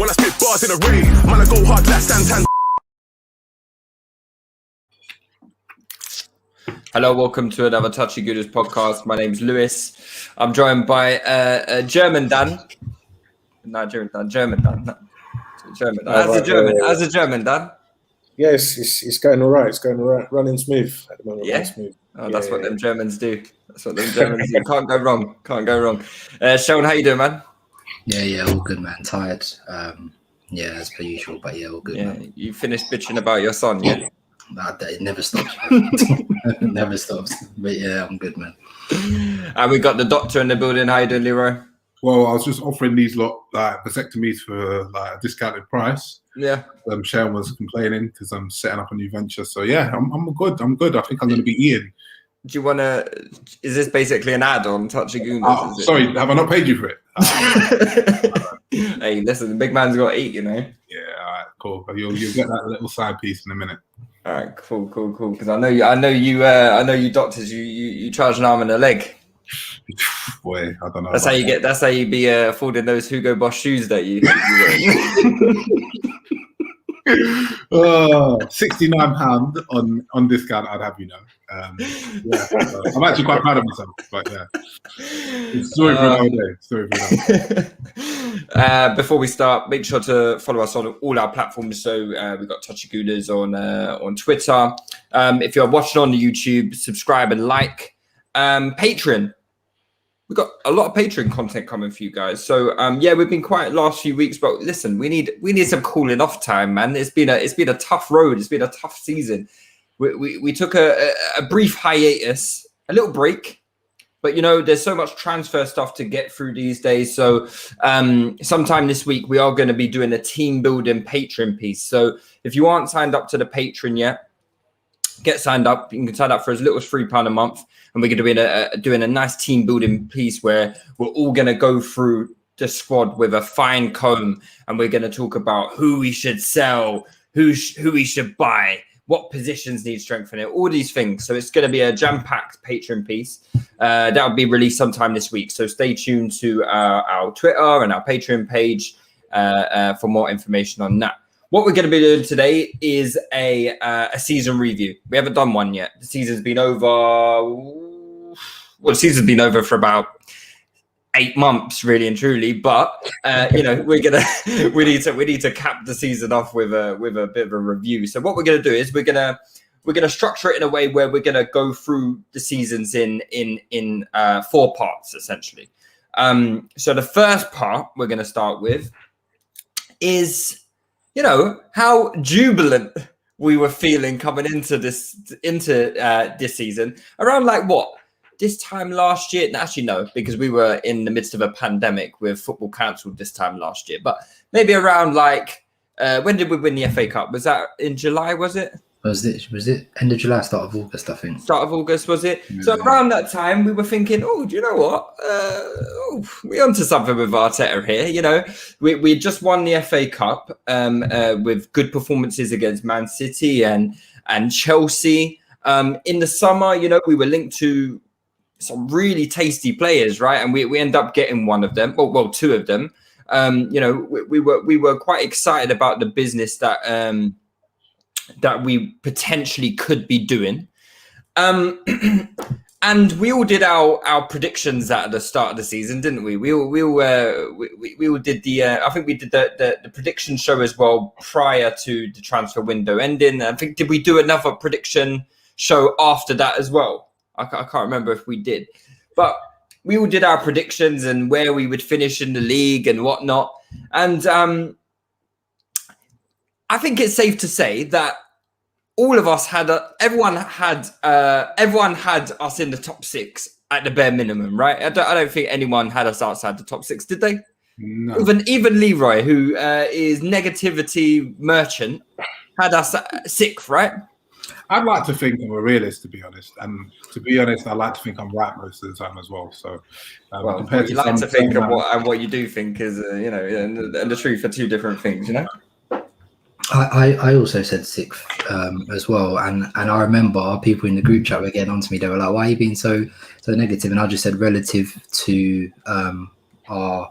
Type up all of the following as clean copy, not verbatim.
when I spit bars in a raid. Man, I go hard like Santan. Hello, welcome to another TouchyGooners podcast. My name's Lewis. I'm joined by German Dan. German Dan. German Dan. How's the German Dan? Yeah, it's going all right. It's going all right. Running smooth at the moment. Yeah. Smooth. Oh, that's what them Germans do. That's what them Germans do. Can't go wrong. Can't go wrong. Sean, how you doing, man? Yeah, all good, man. Tired. Yeah, as per usual, but yeah, all good. Yeah, man. you finished bitching about your son, yeah? It never stops. It never stops. But yeah, I'm good, man. And we got the doctor in the building. How you doing, Leroy? Well, I was just offering these vasectomies for a discounted price. Yeah. Sharon was complaining because I'm setting up a new venture. So yeah, I'm good. I'm good. I think I'm going to be eating. Do you want to? Is this basically an ad on TouchyGooners? Oh, sorry, have I not paid you for it? Hey, listen, the big man's got to eat, you know. Yeah, all right, cool. You'll get that little side piece in a minute. All right, cool. Because I know you doctors. You charge an arm and a leg. Boy, I don't know. That's how you be affording those Hugo Boss shoes that you wear. £69 on discount. I'd have you know. Yeah, I'm actually quite proud of myself. But yeah, it's story for another day. Before we start, make sure to follow us on all our platforms. So we've got TouchyGooners on Twitter. If you're watching on the YouTube, subscribe and like. Patreon. We've got a lot of Patreon content coming for you guys. So yeah, we've been quiet last few weeks, but listen, we need some cooling off time, man. It's been a tough road. It's been a tough season. We took a brief hiatus, a little break, but you know, there's so much transfer stuff to get through these days. So sometime this week we are going to be doing a team building Patreon piece. So if you aren't signed up to the Patreon yet, get signed up. You can sign up for as little as £3 a month. And we're going to be doing a nice team building piece where we're all going to go through the squad with a fine comb. And we're going to talk about who we should sell, who we should buy, what positions need strengthening, all these things. So it's going to be a jam-packed Patreon piece. That'll be released sometime this week. So stay tuned to our Twitter and our Patreon page for more information on that. What we're going to be doing today is a season review. We haven't done one yet. The season's been over. Well, the season's been over for about 8 months, really and truly. But you know, we need to cap the season off with a bit of a review. So what we're going to do is we're gonna structure it in a way where we're going to go through the seasons in 4 parts essentially. So the first part we're going to start with is, you know, how jubilant we were feeling coming into this season around like what? This time last year? Actually, no, because we were in the midst of a pandemic with football cancelled this time last year. But maybe around like, when did we win the FA Cup? Was that in July, was it? Was it end of July, start of August, I think. Start of August, was it? Yeah. So around that time, we were thinking, oh, do you know what? We're onto something with Arteta here. You know, we just won the FA Cup with good performances against Man City and Chelsea. In the summer, you know, we were linked to some really tasty players, right? And we end up getting one of them, well, 2 of them. You know, we were quite excited about the business that we potentially could be doing. And we all did our predictions at the start of the season, didn't we? We all did I think we did the prediction show as well prior to the transfer window ending. I think, did we do another prediction show after that as well? I can't remember if we did, but we all did our predictions and where we would finish in the league and whatnot. And I think it's safe to say that all of us everyone had us in the top 6 at the bare minimum, right? I don't think anyone had us outside the top 6, did they? No. Even Leroy, who is negativity merchant, had us 6th, right? I'd like to think I'm a realist, to be honest. And to be honest, I like to think I'm right most of the time as well. So, well, you like to think and what you do think is, you know, and the truth are 2 different things, you know. I also said 6th as well, and I remember people in the group chat were getting onto me. They were like, "Why are you being so negative?" And I just said, relative to our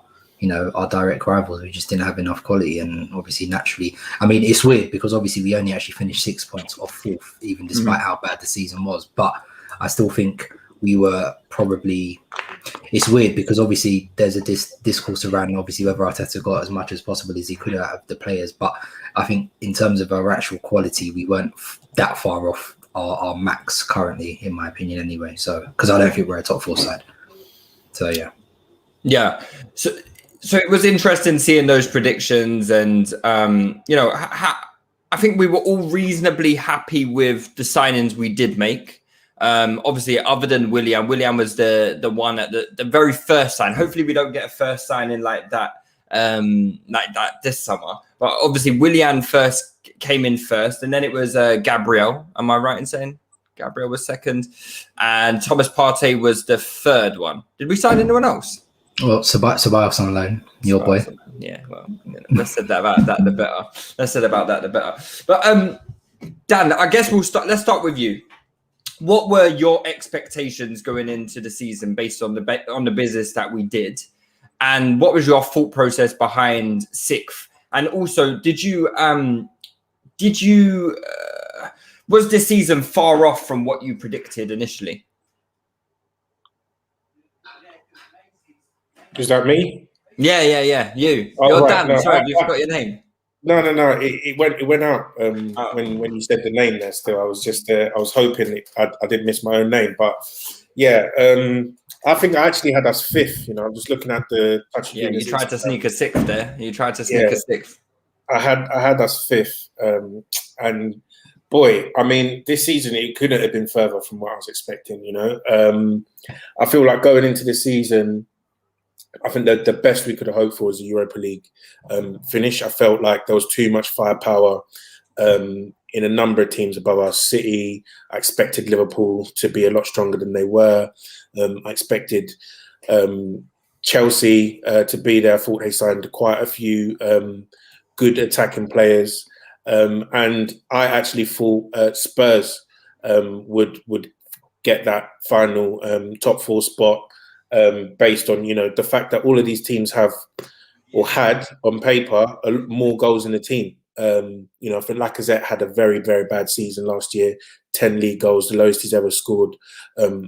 our direct rivals. We just didn't have enough quality, and obviously naturally, I mean, it's weird because obviously we only actually finished 6 points off fourth, even despite how bad the season was. But I still think we were probably. It's weird because obviously there's a discourse around obviously whether Arteta got as much as possible as he could out of the players, but I think in terms of our actual quality, we weren't that far off our max currently, in my opinion, anyway. So because I don't think we're a top 4 side. So yeah. So it was interesting seeing those predictions, and I think we were all reasonably happy with the signings we did make. Obviously, other than Willian was the one at the very first sign. Hopefully, we don't get a first signing like that this summer. But obviously, Willian first came in first, and then it was Gabriel. Am I right in saying Gabriel was second, and Thomas Partey was the third one? Did we sign anyone else? Well, Ceballos on loan, your boy. Yeah, well, less said about that, the better. Less said about that, the better. But Dan, I guess let's start with you. What were your expectations going into the season based on the business that we did, and what was your thought process behind sixth? And also, was this season far off from what you predicted initially? Is that me? Yeah. You. Oh, You're right. Dan. No, Sorry, you forgot your name. No. It went out when you said the name there. Still, I was just I was hoping I didn't miss my own name, but yeah. I think I actually had us fifth. I'm just looking at the touch. Yeah, you tried to sneak a sixth there. You tried to sneak a sixth. I had us fifth, and boy, I mean, this season it couldn't have been further from what I was expecting. I feel like going into the season, I think that the best we could have hoped for was a Europa League finish. I felt like there was too much firepower in a number of teams above us. City, I expected Liverpool to be a lot stronger than they were. I expected Chelsea to be there. I thought they signed quite a few good attacking players. And I actually thought Spurs would get that final top 4 spot. Based on the fact that all of these teams have or had on paper more goals in the team. I think Lacazette had a very, very bad season last year, 10 league goals, the lowest he's ever scored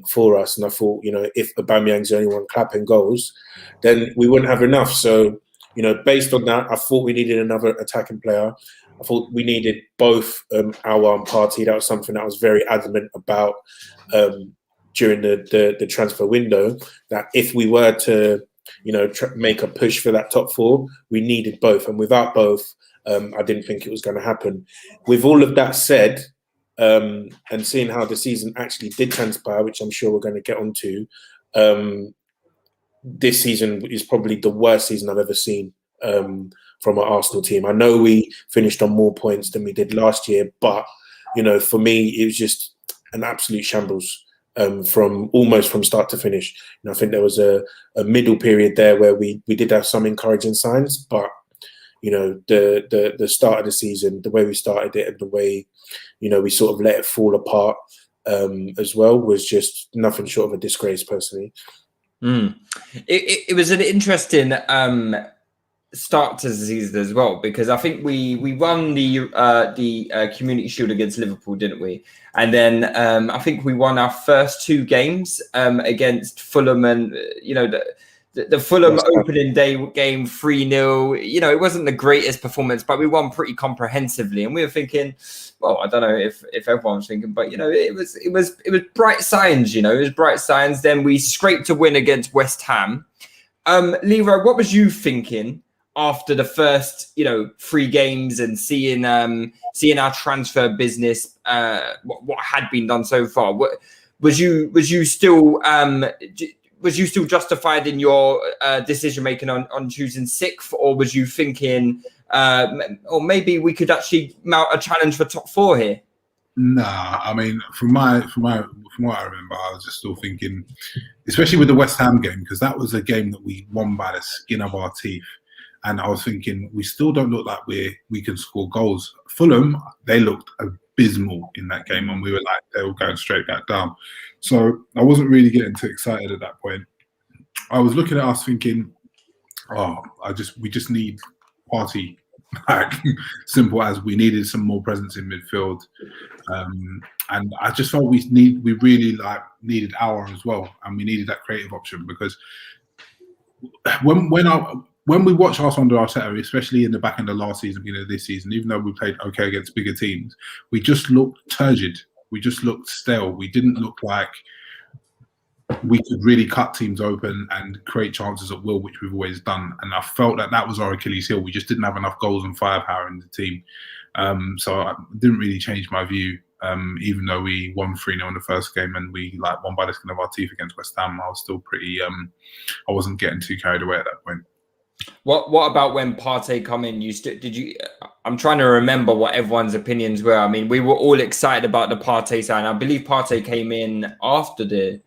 for us. And I thought, if Aubameyang's the only one clapping goals, then we wouldn't have enough. So, based on that, I thought we needed another attacking player. I thought we needed both Aouar and Partey. That was something that I was very adamant about during the transfer window, that if we were to, make a push for that top 4, we needed both. And without both, I didn't think it was going to happen. With all of that said, and seeing how the season actually did transpire, which I'm sure we're going to get onto, this season is probably the worst season I've ever seen from our Arsenal team. I know we finished on more points than we did last year, but, for me, it was just an absolute shambles. From start to finish. I think there was a middle period there where we did have some encouraging signs, but the start of the season, the way we started it, and the way we sort of let it fall apart as well, was just nothing short of a disgrace, personally. It was an interesting start to the season as well, because I think we won the Community Shield against Liverpool, didn't we? And then I think we won our first 2 games against Fulham, and the Fulham opening day game 3-0. It wasn't the greatest performance, but we won pretty comprehensively. And we were thinking, well, I don't know if everyone's thinking, but it was bright signs. It was bright signs. Then we scraped a win against West Ham. Leroy, what was you thinking after the first, 3 games and seeing our transfer business, what had been done so far? Was you still justified in your decision making on choosing 6th, or was you thinking, or maybe we could actually mount a challenge for top 4 here? Nah, I mean, from what I remember, I was just still thinking, especially with the West Ham game, because that was a game that we won by the skin of our teeth. And I was thinking, we still don't look like we can score goals. Fulham, they looked abysmal in that game, and we were like, they were going straight back down. So I wasn't really getting too excited at that point. I was looking at us thinking, we just need Partey. Like, simple as we needed some more presence in midfield. And I just felt we really needed Aouar as well, and we needed that creative option, because when we watch Arsenal under Arteta, especially in the back end of last season, beginning of this season, even though we played okay against bigger teams, we just looked turgid. We just looked stale. We didn't look like we could really cut teams open and create chances at will, which we've always done. And I felt that was our Achilles heel. We just didn't have enough goals and firepower in the team. So I didn't really change my view, even though we won 3-0 in the first game and we won by the skin of our teeth against West Ham. I was still pretty, I wasn't getting too carried away at that point. What about when Partey come in? I'm trying to remember what everyone's opinions were. I mean, we were all excited about the Partey sign. I believe Partey came in after the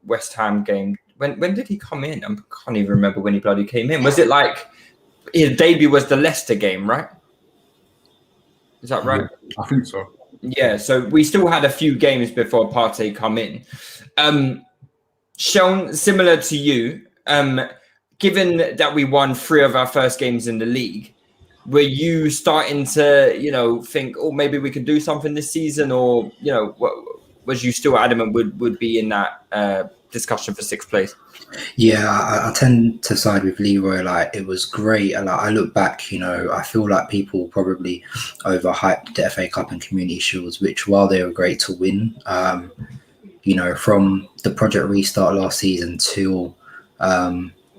West Ham game. When did he come in? I can't even remember when he bloody came in. Was it like his debut was the Leicester game, right? Is that right? Yeah, I think so. Yeah, so we still had a few games before Partey come in. Sean, similar to you, given that we won 3 of our first games in the league, were you starting to, think, oh, maybe we could do something this season? Or, was you still adamant would be in that discussion for 6th place? Yeah, I tend to side with Leroy. It was great. I look back, I feel like people probably overhyped the FA Cup and Community Shields, which, while they were great to win, from the Project Restart last season till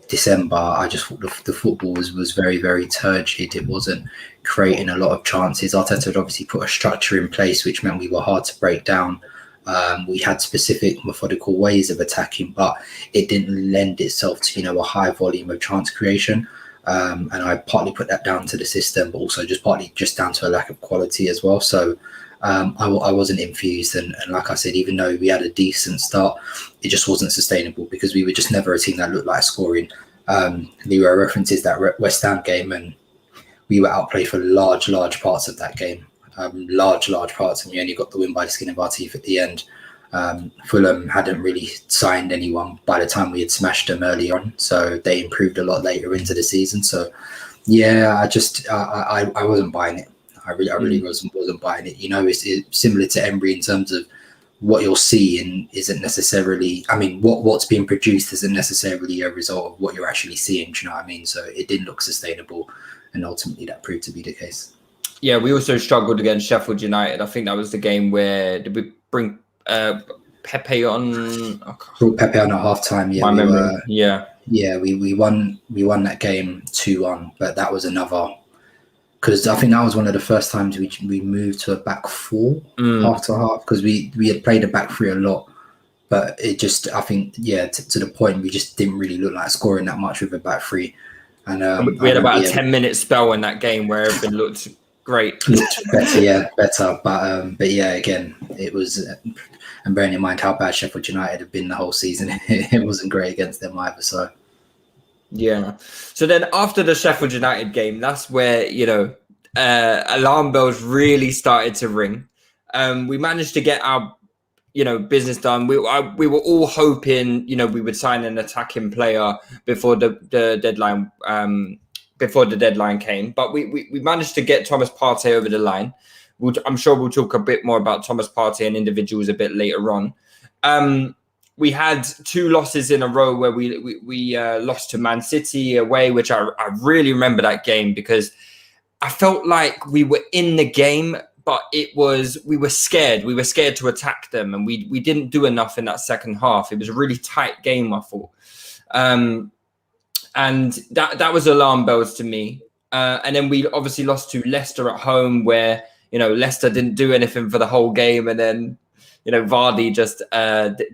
December, I just thought the football was very, very turgid. It wasn't creating a lot of chances. Arteta had obviously put a structure in place, which meant we were hard to break down. We had specific methodical ways of attacking, but it didn't lend itself to, a high volume of chance creation. And I partly put that down to the system, but also partly down to a lack of quality as well. So I wasn't infused. And like I said, even though we had a decent start, it just wasn't sustainable because we were just never a team that looked like scoring. Leroy references that West Ham game, and we were outplayed for large parts of that game. Large parts, and we only got the win by the skin of our teeth at the end. Fulham hadn't really signed anyone by the time we had smashed them early on, so they improved a lot later into the season. So yeah, I wasn't buying it. I really wasn't buying it. It's similar to Embry in terms of what you're seeing isn't necessarily, what's being produced isn't necessarily a result of what you're actually seeing. Do you know what I mean? So it didn't look sustainable, and ultimately that proved to be the case. Yeah, we also struggled against Sheffield United. I think that was the game where did we bring Pepe on? Brought Pepe on at halftime. Yeah, Yeah, we won that game 2-1, but that was another, because I think that was one of the first times we moved to a back 4 half to half, because we had played a back 3 a lot, but it just, I think, to the point we just didn't really look like scoring that much with a back 3. And we had about a 10-minute spell in that game where everything looked great. Better. But yeah, again, it was, and bearing in mind how bad Sheffield United have been the whole season, it wasn't great against them either. So yeah. So then after the Sheffield United game, that's where alarm bells really started to ring. We managed to get our business done. We were all hoping we would sign an attacking player before the deadline. Before the deadline came, but we managed to get Thomas Partey over the line. I'm sure we'll talk a bit more about Thomas Partey and individuals a bit later on. We had 2 losses in a row where we lost to Man City away, which I really remember that game because I felt like we were in the game, but we were scared. We were scared to attack them, and we didn't do enough in that second half. It was a really tight game, I thought. And that was alarm bells to me. And then we obviously lost to Leicester at home, where Leicester didn't do anything for the whole game, and then Vardy just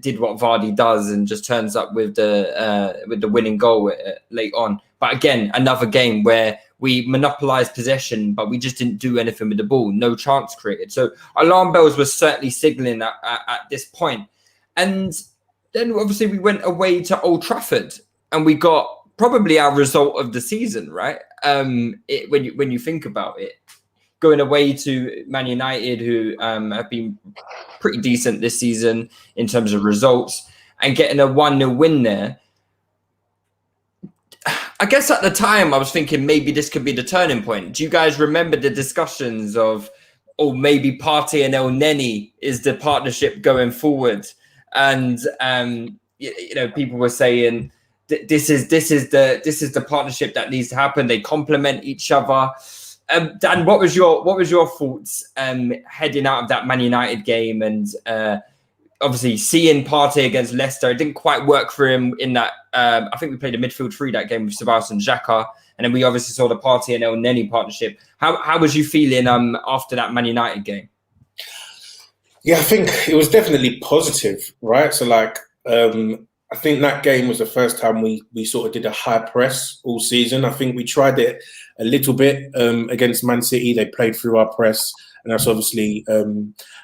did what Vardy does and just turns up with the winning goal late on. But again, another game where we monopolised possession, but we just didn't do anything with the ball. No chance created. So alarm bells was certainly signalling at this point. And then obviously we went away to Old Trafford, and we got probably our result of the season, right? When you think about it, going away to Man United, who have been pretty decent this season in terms of results, and getting a 1-0 win there. I guess at the time I was thinking maybe this could be the turning point. Do you guys remember the discussions of, oh, maybe Partey and El Neni is the partnership going forward? And people were saying this is the partnership that needs to happen. They complement each other. Dan, what was your thoughts heading out of that Man United game, and obviously seeing Partey against Leicester? It didn't quite work for him in that. I think we played a midfield three that game with Ceballos and Xhaka, and then we obviously saw the Partey and El Neni partnership. How was you feeling after that Man United game? Yeah, I think it was definitely positive, right? So I think that game was the first time we sort of did a high press all season. I think we tried it a little bit against Man City. They played through our press, and that's obviously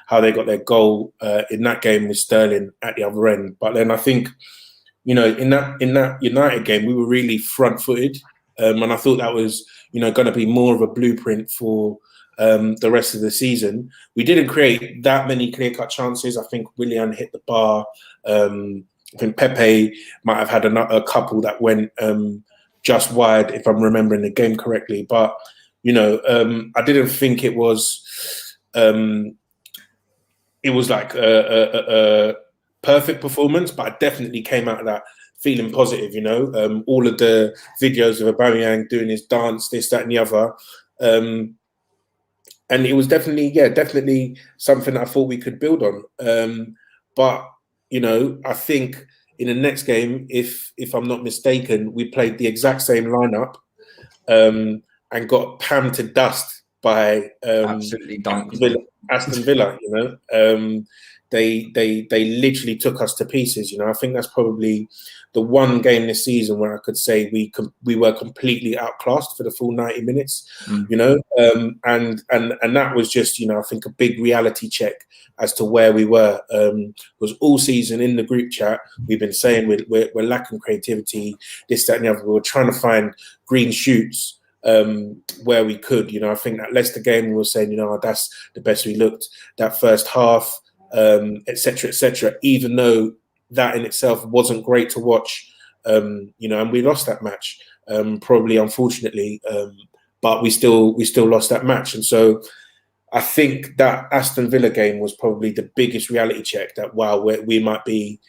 how they got their goal in that game with Sterling at the other end. But then I think, in that United game, we were really front-footed, and I thought that was, going to be more of a blueprint for the rest of the season. We didn't create that many clear-cut chances. I think Willian hit the bar. I think Pepe might have had a couple that went just wide, if I'm remembering the game correctly. But I didn't think it was like a perfect performance, but I definitely came out of that feeling positive. All of the videos of Aubameyang doing his dance, this, that, and the other, and it was definitely something I thought we could build on. But I think in the next game, if I'm not mistaken, we played the exact same lineup and got pammed to dust by absolutely Aston Villa. They literally took us to pieces. I think that's probably the one game this season where I could say we were completely outclassed for the full 90 minutes. And that was just I think a big reality check as to where we were. Was all season in the group chat we've been saying we're lacking creativity, this, that, and the other. We were trying to find green shoots where we could. I think that Leicester game we were saying that's the best we looked that first half. etc., even though that in itself wasn't great to watch, and we lost that match, probably unfortunately, but we still lost that match. And so I think that Aston Villa game was probably the biggest reality check that, wow, we might be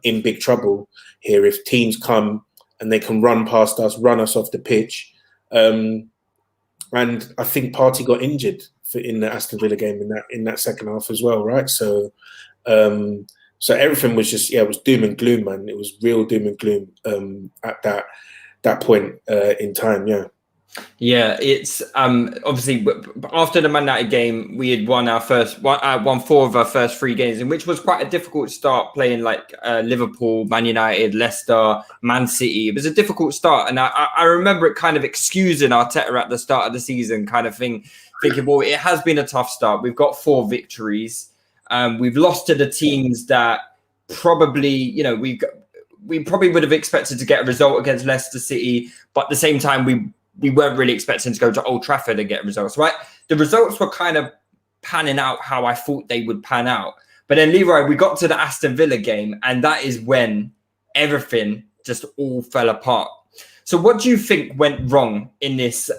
in big trouble here if teams come and they can run past us, run us off the pitch. And I think Partey got injured in the Aston Villa game in that second half as well, right? So everything was just it was doom and gloom, man. It was real doom and gloom at that point in time. Yeah, it's obviously after the Man United game, we had won 4 of our first 3 games, in which was quite a difficult start playing like Liverpool, Man United, Leicester, Man City. It was a difficult start, and I remember it kind of excusing Arteta at the start of the season, kind of thinking, well, it has been a tough start. We've got 4 victories. We've lost to the teams that probably, we probably would have expected to get a result against Leicester City, but at the same time, we weren't really expecting to go to Old Trafford and get results, right? The results were kind of panning out how I thought they would pan out. But then, Leroy, we got to the Aston Villa game, and that is when everything just all fell apart. So what do you think went wrong in this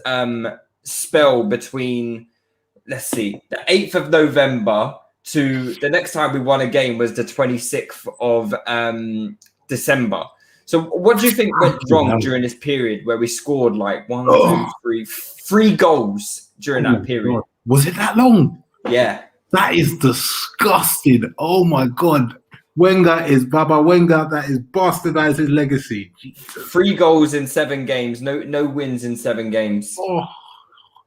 spell between, let's see, the 8th of November to the next time we won a game was the 26th of December? So what do you think went wrong during this period where we scored like 3 goals during that period? God. Was it that long? Yeah. That is disgusting. Oh my God. Wenger is Baba Wenger. That is bastardized his legacy. Jesus. 3 goals in 7 games. No wins in 7 games. Oh,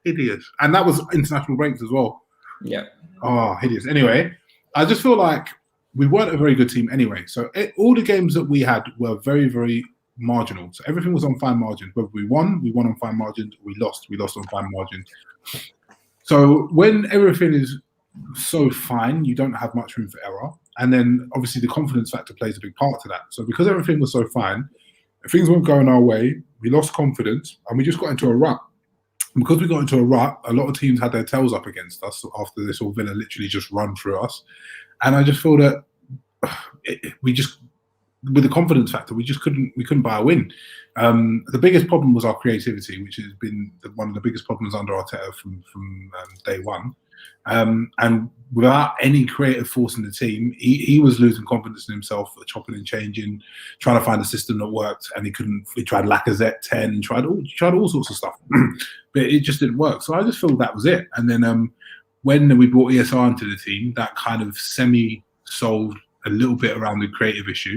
hideous. And that was international breaks as well. Yeah. Oh, hideous. Anyway, I just feel like we weren't a very good team anyway. So all the games that we had were very, very marginal. So everything was on fine margins. Whether we won on fine margins. We lost on fine margins. So when everything is so fine, you don't have much room for error. And then obviously the confidence factor plays a big part to that. So because everything was so fine, things weren't going our way, we lost confidence and we just got into a rut. And because we got into a rut, a lot of teams had their tails up against us after this, all Villa literally just run through us. And I just feel that we with the confidence factor, we couldn't buy a win. The biggest problem was our creativity, which has been one of the biggest problems under Arteta from day one. And without any creative force in the team, he was losing confidence in himself, chopping and changing, trying to find a system that worked, and he couldn't. He tried Lacazette 10, tried all sorts of stuff, but it just didn't work. So I just feel that was it. And then when we brought ESR into the team, that kind of solved a little bit around the creative issue.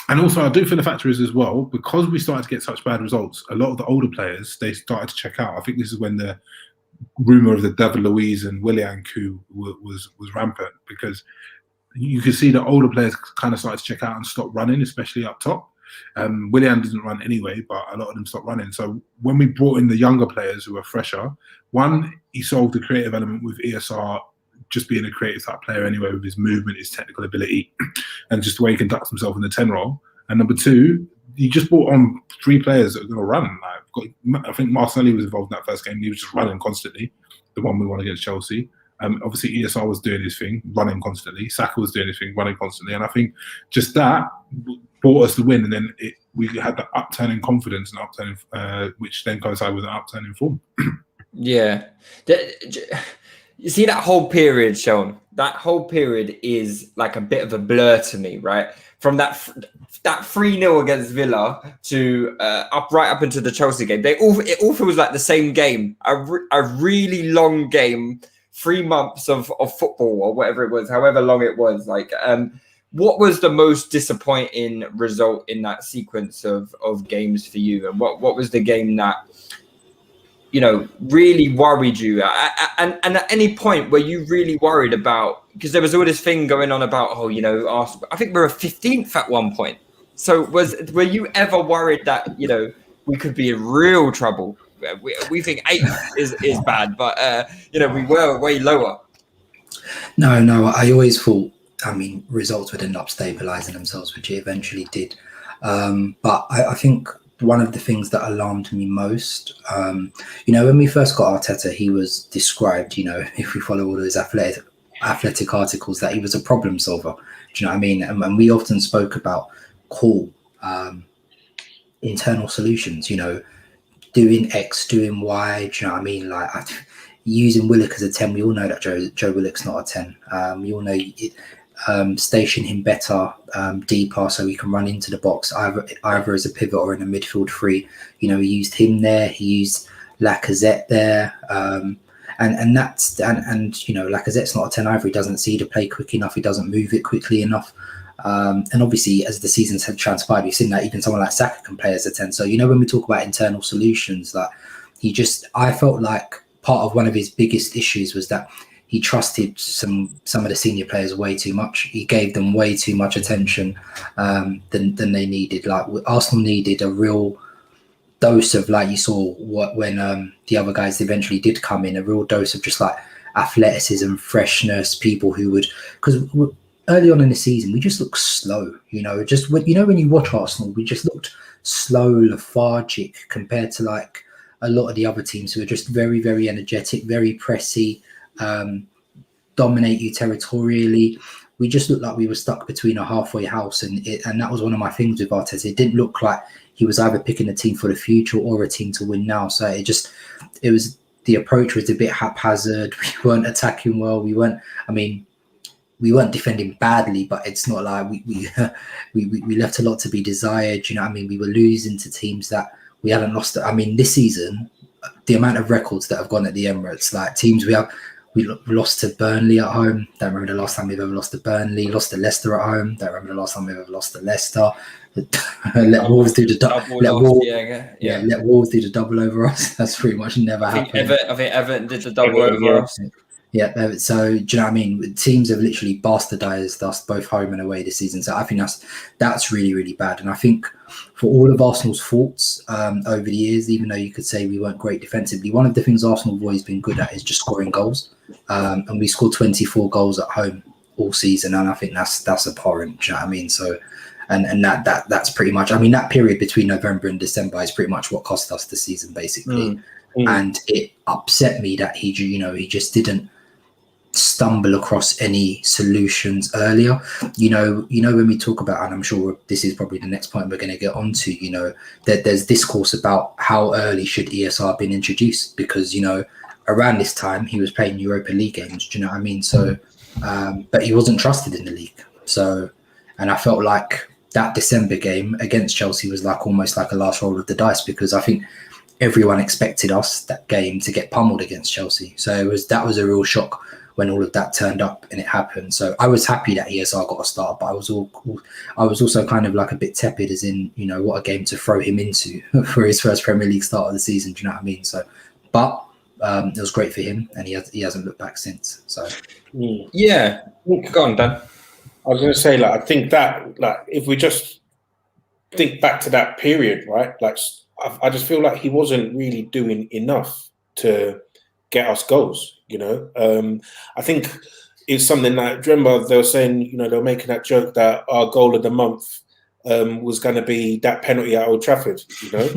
And also, I do feel the factor is as well, because we started to get such bad results, a lot of the older players, they started to check out. I think this is when the rumour of the David Luiz and Willian coup was rampant, because you could see the older players kind of started to check out and stop running, especially up top. Willian didn't run anyway, but a lot of them stopped running. So when we brought in the younger players who were fresher, one, he solved the creative element with ESR just being a creative type player anyway, with his movement, his technical ability, and just the way he conducts himself in the 10 role. And number two, he just brought on 3 players that are going to run. I think Marcelli was involved in that first game. He was just running constantly, the one we won against Chelsea. Obviously, ESR was doing his thing, running constantly. Saka was doing his thing, running constantly. And I think just that brought us the win. And then we had that upturn in confidence, and upturn, which then coincided with an upturn in form. Yeah. You see that whole period, Sean? That whole period is like a bit of a blur to me, right? From that 3-0 against Villa to right up into the Chelsea game, it all feels like the same game. A really long game, 3 months of football or whatever it was, however long it was. Like, what was the most disappointing result in that sequence of games for you? And what was the game that, you know, really worried you? And at any point were you really worried about, because there was all this thing going on about, Arsenal, I think we were 15th at one point. So were you ever worried that, we could be in real trouble? We think 8th is bad, but, we were way lower. No, I always thought, results would end up stabilising themselves, which it eventually did. But I think one of the things that alarmed me most, when we first got Arteta, he was described, if we follow all of his athletic articles, that he was a problem solver. Do you know what I mean? And we often spoke about internal solutions, doing X, doing Y. Do you know what I mean? Like using Willock as a 10, we all know that Joe Willock's not a 10. We all know station him better deeper so he can run into the box either as a pivot or in a midfield 3. He used him there, he used Lacazette there, and Lacazette's not a 10 either. He doesn't see the play quick enough, he doesn't move it quickly enough, and obviously as the seasons had transpired, we've seen that even someone like Saka can play as a 10. So when we talk about internal solutions, like I felt like part of one of his biggest issues was that he trusted some of the senior players way too much. He gave them way too much attention than they needed. Like Arsenal needed a real dose of, like you saw when the other guys eventually did come in, a real dose of just like athleticism, freshness, people who would, because early on in the season we just looked slow. When you watch Arsenal, we just looked slow, lethargic compared to like a lot of the other teams who are just very, very energetic, very pressy. Dominate you territorially. We just looked like we were stuck between a halfway house, and that was one of my things with Arteta. It didn't look like he was either picking a team for the future or a team to win now. So the approach was a bit haphazard. We weren't attacking well. We weren't defending badly, but it's not like we left a lot to be desired. We were losing to teams that we hadn't lost. This season, the amount of records that have gone at the Emirates, like teams we lost to Burnley at home. Don't remember the last time we've ever lost to Burnley. Lost to Leicester at home. Don't remember the last time we've ever lost to Leicester. Let Wolves do the double. Let Wolves do the double over us. That's pretty much never happened. I think Everton did the double over us. Yeah. So do you know what I mean? Teams have literally bastardized us both home and away this season. So I think that's really, really bad. And I think for all of Arsenal's faults over the years, even though you could say we weren't great defensively, one of the things Arsenal have always been good at is just scoring goals. And we scored 24 goals at home all season, and I think that's abhorrent. Do you know what I mean? So, and that's pretty much. That period between November and December is pretty much what cost us the season, basically. And it upset me that he just didn't. stumble across any solutions earlier. You know, when we talk about, and I'm sure this is probably the next point we're going to get onto, you know, that there's discourse about how early should ESR been introduced, because, you know, around this time he was playing Europa League games. Do you know what I mean? So, but he wasn't trusted in the league. So, and I felt like that December game against Chelsea was like almost like a last roll of the dice, because I think everyone expected us that game to get pummeled against Chelsea. So that was a real shock when all of that turned up and it happened. So I was happy that ESR got a start, but I was also kind of like a bit tepid, as in, you know, what a game to throw him into for his first Premier League start of the season. Do you know what I mean? So, but it was great for him, and he hasn't looked back since. So yeah, go on, Dan. I was going to say, like, I think that, like, if we just think back to that period, right? Like, I just feel like he wasn't really doing enough to get us goals. You know, I think it's something that, do you remember they were saying, you know, they were making that joke that our goal of the month was going to be that penalty at Old Trafford, you know,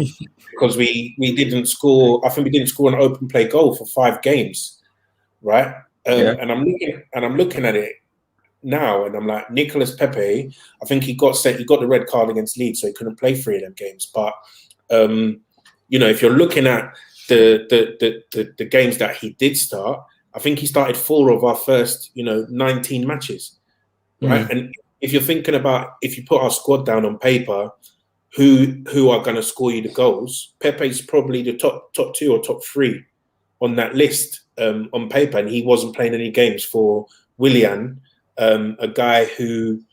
because we didn't score. I think we didn't score an open play goal for 5 games, right? And I'm looking at it now, and I'm like, Nicolas Pepe, I think he got the red card against Leeds, so he couldn't play 3 of them games. But you know, if you're looking at the games that he did start, I think he started 4 of our first, you know, 19 matches, right? And if you're thinking about, if you put our squad down on paper, who are going to score you the goals, Pepe's probably the top 2 or top 3 on that list on paper, and he wasn't playing any games for Willian, a guy who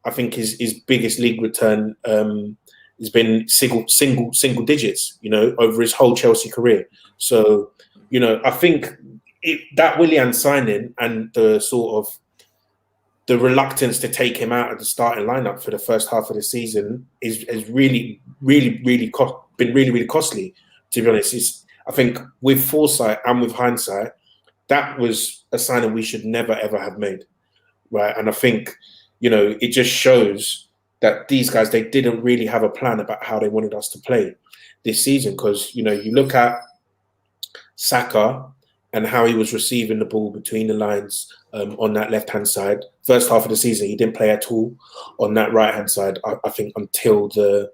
I think his biggest league return has been single digits, you know, over his whole Chelsea career. So, you know, I think that Willian signing and the sort of the reluctance to take him out of the starting lineup for the first half of the season is really been really costly, to be honest. I think with foresight and with hindsight, that was a signing we should never ever have made, right? And I think, you know, it just shows that these guys, they didn't really have a plan about how they wanted us to play this season. Because, you know, you look at Saka and how he was receiving the ball between the lines on that left-hand side. First half of the season, he didn't play at all on that right-hand side, I think, until the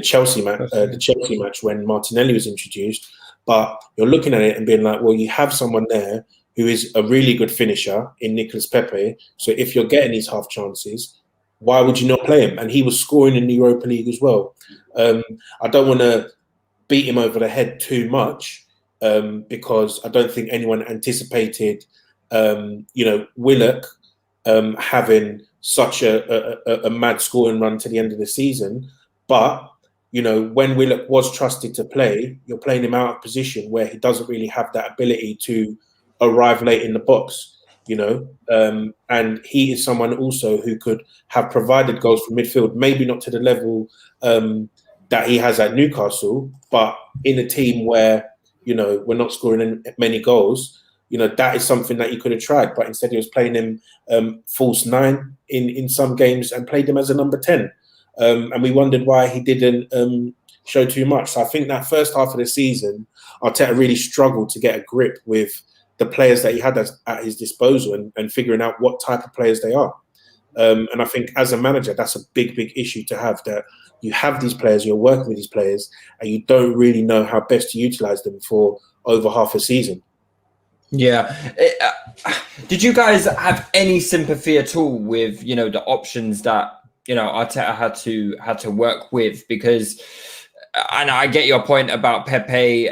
Chelsea match when Martinelli was introduced. But you're looking at it and being like, well, you have someone there who is a really good finisher in Nicolas Pepe. So if you're getting these half chances, why would you not play him? And he was scoring in the Europa League as well. I don't want to beat him over the head too much because I don't think anyone anticipated, you know, Willock having such a mad scoring run to the end of the season. But, you know, when Willock was trusted to play, you're playing him out of position where he doesn't really have that ability to arrive late in the box. You know, and he is someone also who could have provided goals from midfield, maybe not to the level that he has at Newcastle, but in a team where, you know, we're not scoring many goals, you know, that is something that you could have tried. But instead he was playing him false 9 in some games and played him as a number 10. And we wondered why he didn't show too much. So I think that first half of the season, Arteta really struggled to get a grip with the players that he had at his disposal and figuring out what type of players they are. And I think as a manager, that's a big issue to have, that you have these players, you're working with these players, and you don't really know how best to utilize them for over half a season. Yeah. Did you guys have any sympathy at all with, you know, the options that, you know, Arteta had to work with? Because, and I get your point about Pepe,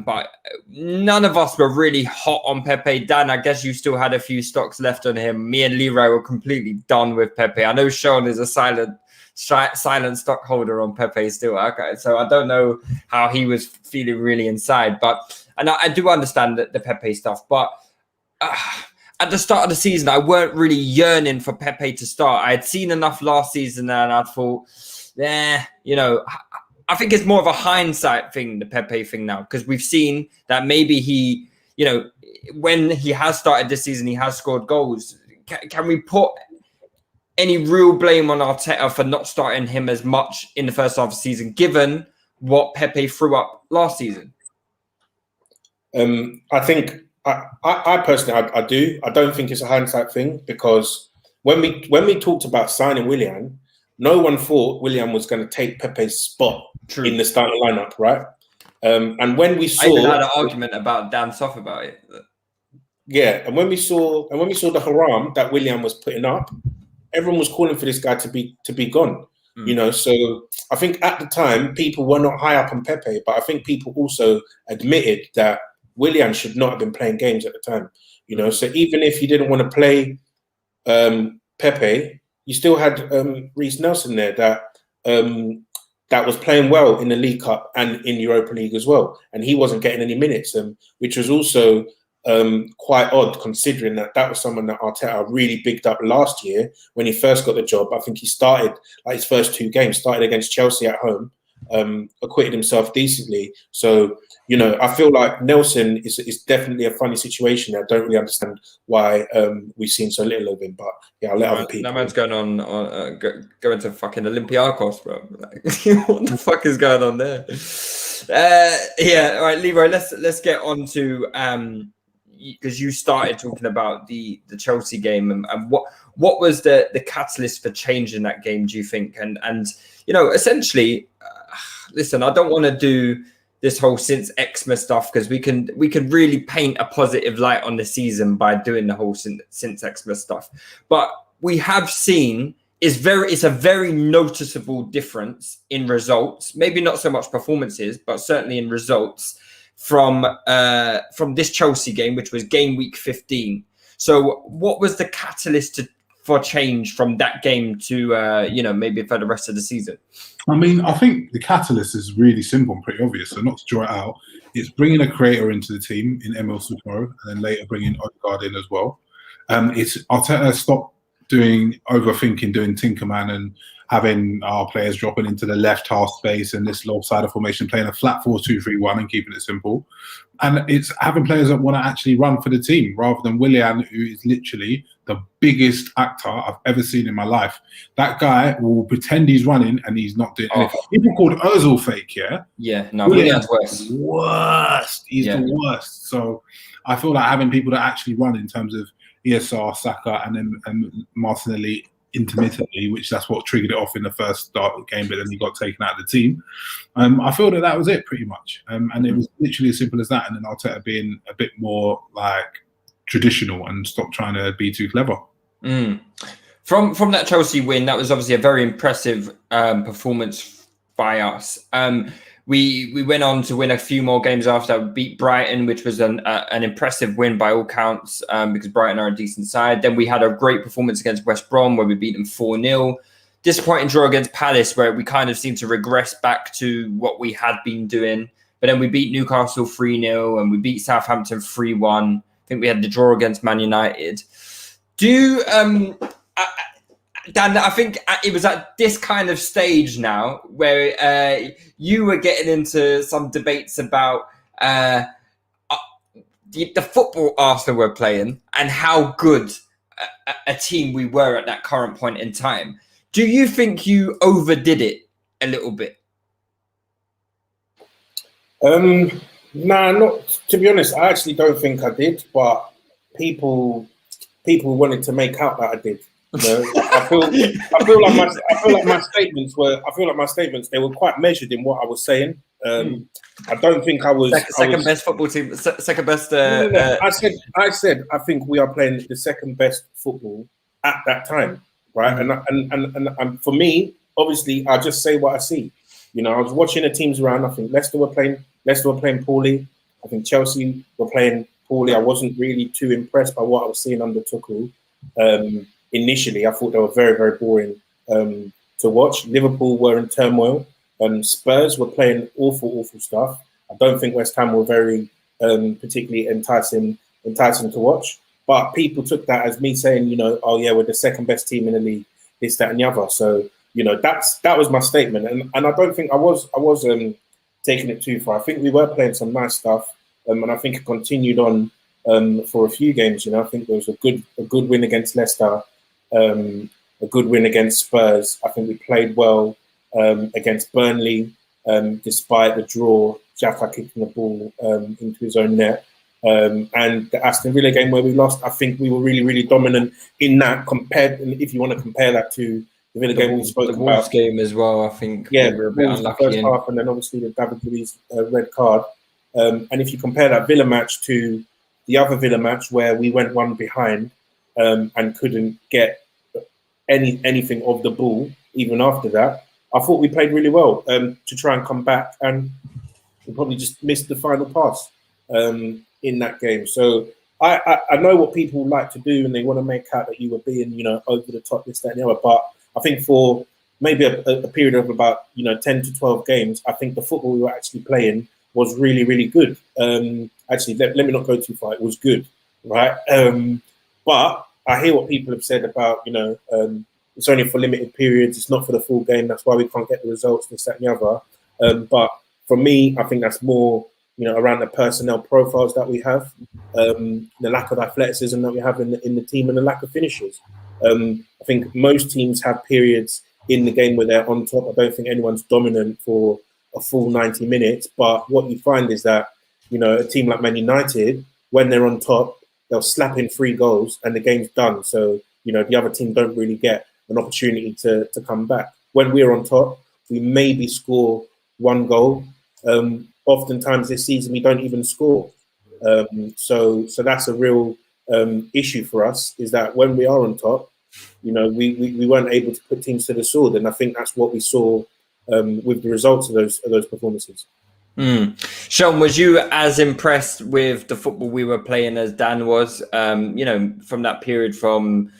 but none of us were really hot on Pepe. Dan, I guess you still had a few stocks left on him. Me and Leroy were completely done with Pepe. I know Sean is a silent stockholder on Pepe still. Okay, so I don't know how he was feeling really inside, but and I do understand the Pepe stuff. But at the start of the season, I weren't really yearning for Pepe to start. I had seen enough last season, and I thought, you know. I think it's more of a hindsight thing, the Pepe thing now, because we've seen that maybe he, you know, when he has started this season, he has scored goals. Can we put any real blame on Arteta for not starting him as much in the first half of the season, given what Pepe threw up last season? I think I personally, I do. I don't think it's a hindsight thing, because when we talked about signing Willian, no one thought Willian was going to take Pepe's spot in the starting lineup, right? And when we saw, I even had an argument about Dan Soff about it. yeah, and when we saw the haram that Willian was putting up, everyone was calling for this guy to be gone. You know, so I think at the time people were not high up on Pepe, but I think people also admitted that Willian should not have been playing games at the time. You know, so even if you didn't want to play Pepe, you still had Reece Nelson there that was playing well in the League Cup and in Europa League as well, and he wasn't getting any minutes, which was also quite odd, considering that was someone that Arteta really bigged up last year when he first got the job. I think he started like his first 2 games, started against Chelsea at home, acquitted himself decently. So, you know, I feel like Nelson is definitely a funny situation. I don't really understand why we've seen so little of him, but yeah, I'll let other people. That man's going on going to fucking Olympiacos, bro. Like, what the fuck is going on there? Yeah, all right, Leroy. Let's get on to because you started talking about the Chelsea game and what was the catalyst for changing that game, do you think? And you know, essentially, listen, I don't want to do this whole since Xmas stuff, because we can really paint a positive light on the season by doing the whole since Xmas stuff. But we have seen it's a very noticeable difference in results, maybe not so much performances, but certainly in results from this Chelsea game, which was game week 15. So what was the catalyst for change from that game to, you know, maybe for the rest of the season? I mean, I think the catalyst is really simple and pretty obvious. So not to draw it out, it's bringing a creator into the team in Emil Smith-Rowe, and then later bringing Odegaard in as well. It's Arteta stopped overthinking, doing Tinkerman and having our players dropping into the left half space and this lopsided formation, playing a flat 4-2-3-1 and keeping it simple. And it's having players that want to actually run for the team rather than Willian, who is literally the biggest actor I've ever seen in my life. That guy will pretend he's running and he's not doing anything. People called Ozil fake, yeah? Yeah, no, Willian's worse. Worst. He's the worst. So I feel like having people that actually run in terms of ESR, Saka, and Martinelli intermittently, which that's what triggered it off in the first start of the game, but then he got taken out of the team. I feel that was it pretty much. And it was literally as simple as that. And then Arteta being a bit more like traditional and stop trying to be too clever. From that Chelsea win, that was obviously a very impressive performance by us. We went on to win a few more games after that. We beat Brighton, which was an impressive win by all counts, because Brighton are a decent side. Then we had a great performance against West Brom, where we beat them 4-0. Disappointing draw against Palace, where we kind of seemed to regress back to what we had been doing. But then we beat Newcastle 3-0, and we beat Southampton 3-1. I think we had the draw against Man United. Dan, I think it was at this kind of stage now where you were getting into some debates about the football Arsenal were playing and how good a team we were at that current point in time. Do you think you overdid it a little bit? Nah, not to be honest. I actually don't think I did, but people wanted to make out that I did. You know, I feel like my statements they were quite measured in what I was saying. I don't think I was second best football team, second best. I said I think we are playing the second best football at that time, right? And for me, obviously, I just say what I see. You know, I was watching the teams around. I think Leicester were playing poorly. I think Chelsea were playing poorly. I wasn't really too impressed by what I was seeing under Tuchel. Initially, I thought they were very, very boring to watch. Liverpool were in turmoil. Spurs were playing awful stuff. I don't think West Ham were very particularly enticing to watch. But people took that as me saying, you know, oh yeah, we're the second best team in the league, this, that, and the other. So, you know, that was my statement, and I don't think I was taking it too far. I think we were playing some nice stuff, and I think it continued on for a few games. You know, I think there was a good win against Leicester. A good win against Spurs. I think we played well against Burnley, despite the draw. Xhaka kicking the ball into his own net. And the Aston Villa game where we lost, I think we were really, really dominant in that. Compared, if you want to compare that to the Villa game we spoke the Wolves about, game as well, I think yeah, we were a bit Wolves the unlucky. first half, and then obviously the David Luiz red card. And if you compare that Villa match to the other Villa match where we went one behind and couldn't get anything of the ball even after that, I thought we played really well to try and come back, and we probably just missed the final pass in that game. So I know what people like to do, and they want to make out that you were being, over the top, this, that, and the other. But I think for maybe a period of about 10 to 12 games, I think the football we were actually playing was really, really good. Actually, let me not go too far. It was good, right? But I hear what people have said about, it's only for limited periods. It's not for the full game. That's why we can't get the results, this, that, and the other. But for me, I think that's more, around the personnel profiles that we have, the lack of athleticism that we have in the team, and the lack of finishes. I think most teams have periods in the game where they're on top. I don't think anyone's dominant for a full 90 minutes. But what you find is that, a team like Man United, when they're on top, they'll slap in 3 goals and the game's done. So, the other team don't really get an opportunity to come back. When we're on top, we maybe score 1 goal. Oftentimes this season, we don't even score. So that's a real issue for us, is that when we are on top, we weren't able to put teams to the sword. And I think that's what we saw with the results of those performances. Sean, was you as impressed with the football we were playing as Dan was? From that period from,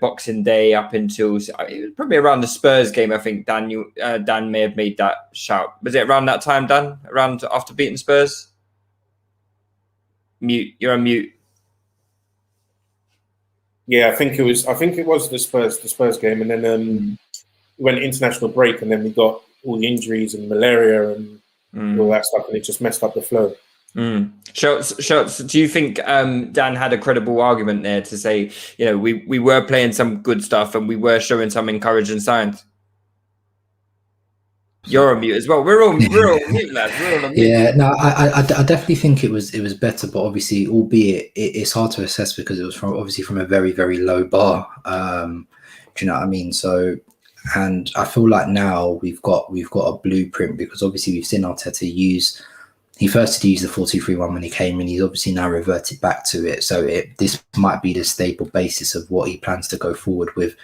Boxing Day up until it was probably around the Spurs game. I think Dan may have made that shout. Was it around that time, Dan? Around after beating Spurs? Mute. You're on mute. Yeah, I think it was the Spurs game, and then we went international break, and then we got all the injuries and malaria and all that stuff, and it just messed up the flow. Schultz, do you think Dan had a credible argument there to say, we were playing some good stuff and we were showing some encouraging signs? You're on mute as well. We're all mute, lads. We're all on mute. Yeah, no, I definitely think it was better, but obviously, albeit it's hard to assess because it was from a very, very low bar. Do you know what I mean? So, and I feel like now we've got a blueprint, because obviously we've seen Arteta use. He first did use the 4-2-3-1 when he came in. He's obviously now reverted back to it. So this might be the stable basis of what he plans to go forward with.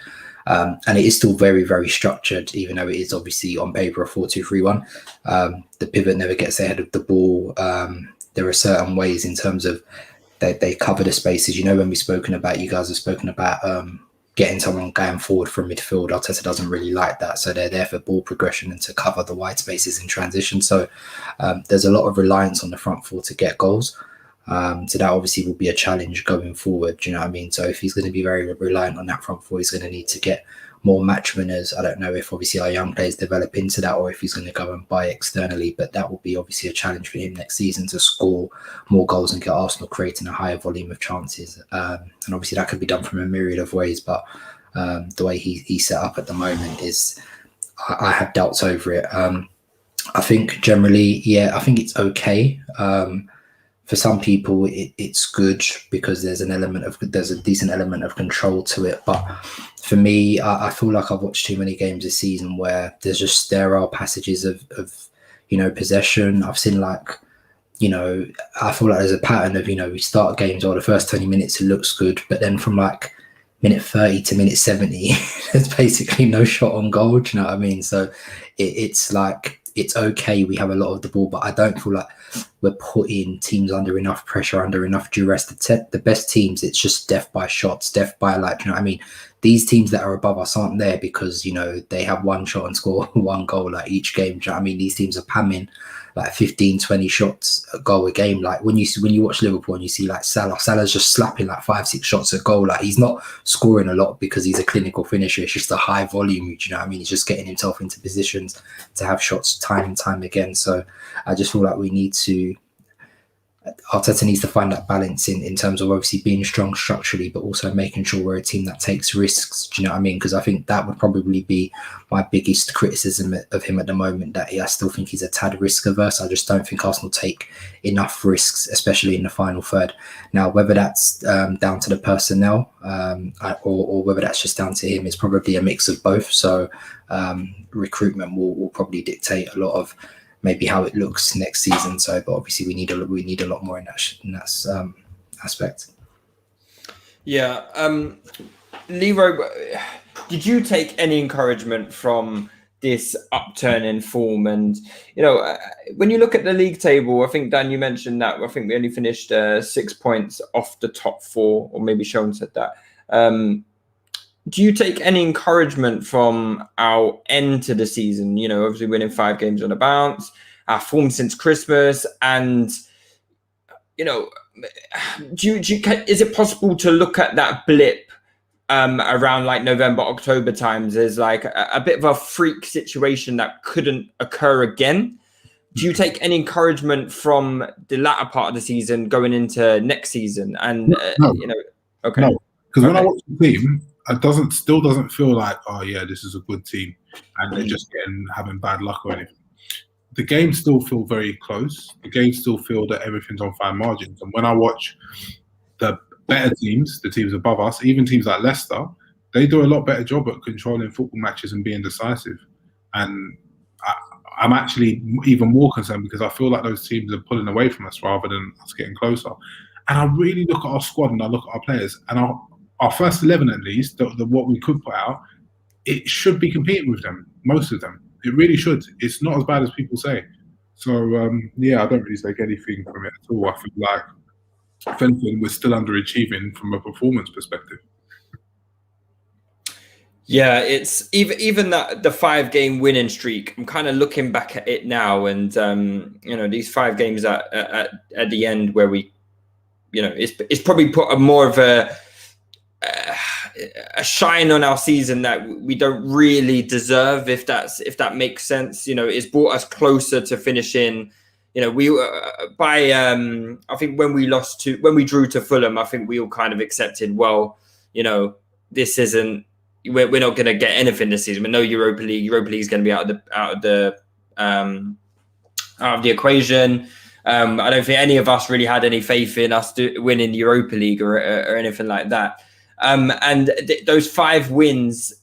And it is still very, very structured, even though it is obviously on paper a 4-2-3-1. The pivot never gets ahead of the ball. There are certain ways in terms of they cover the spaces. When we've spoken about, you guys have spoken about getting someone going forward from midfield. Arteta doesn't really like that. So they're there for ball progression and to cover the wide spaces in transition. So there's a lot of reliance on the front four to get goals. So that obviously will be a challenge going forward. Do you know what I mean? So if he's going to be very reliant on that front four, he's going to need to get more match winners. I don't know if obviously our young players develop into that, or if he's going to go and buy externally, but that will be obviously a challenge for him next season to score more goals and get Arsenal creating a higher volume of chances. And obviously that could be done from a myriad of ways, but the way he's set up at the moment is, I have doubts over it. I think generally, I think it's okay. For some people, it's good because there's a decent element of control to it. But for me, I feel like I've watched too many games this season where there are passages of possession. I've seen I feel like there's a pattern of, we start games, the first 20 minutes it looks good, but then from minute 30 to minute 70, there's basically no shot on goal. Do you know what I mean? So it's okay. We have a lot of the ball, but I don't feel like we're putting teams under enough pressure, under enough duress. The best teams, it's just death by shots, death by do you know what I mean? These teams that are above us aren't there because, they have one shot and score 1 goal each game. Do you know what I mean? These teams are pamming 15, 20 shots a goal a game. When you watch Liverpool and you see Salah's just slapping 5, 6 shots a goal. He's not scoring a lot because he's a clinical finisher. It's just a high volume. Do you know what I mean? He's just getting himself into positions to have shots time and time again. So I just feel like we need to Arteta needs to find that balance in terms of obviously being strong structurally, but also making sure we're a team that takes risks. Do you know what I mean? Because I think that would probably be my biggest criticism of him at the moment, that I still think he's a tad risk averse. I just don't think Arsenal take enough risks, especially in the final third. Now, whether that's down to the personnel or whether that's just down to him, it's probably a mix of both. So recruitment will probably dictate a lot of maybe how it looks next season. So, but obviously we need a lot more in that aspect. Yeah, Leroy, did you take any encouragement from this upturn in form? And when you look at the league table, I think Dan, you mentioned that I think we only finished 6 points off the top 4, or maybe Sean said that. Do you take any encouragement from our end to the season? Obviously winning 5 games on a bounce, our form since Christmas, and is it possible to look at that blip around like November, October times as like a bit of a freak situation that couldn't occur again? Do you take any encouragement from the latter part of the season going into next season? And No. Okay, no, because when I watch the team, it still doesn't feel like, oh yeah, this is a good team, and they're just having bad luck or anything. The games still feel very close. The games still feel that everything's on fine margins. And when I watch the better teams, the teams above us, even teams like Leicester, they do a lot better job at controlling football matches and being decisive. And I'm actually even more concerned because I feel like those teams are pulling away from us rather than us getting closer. And I really look at our squad and I look at our players, and our first 11 at least, what we could put out, it should be competing with them, most of them. It really should. It's not as bad as people say. So, I don't really take anything from it at all. I feel like, if anything, we're still underachieving from a performance perspective. Yeah, it's even that the 5-game winning streak. I'm kind of looking back at it now, and these 5 games at the end where we, it's probably put a more of a shine on our season that we don't really deserve, if that makes sense. It's brought us closer to finishing. We I think when we drew to Fulham, I think we all kind of accepted, well, this isn't, we're not going to get anything this season. We know Europa League is going to be out of the equation. I don't think any of us really had any faith in us winning the Europa League or anything like that. And those 5 wins,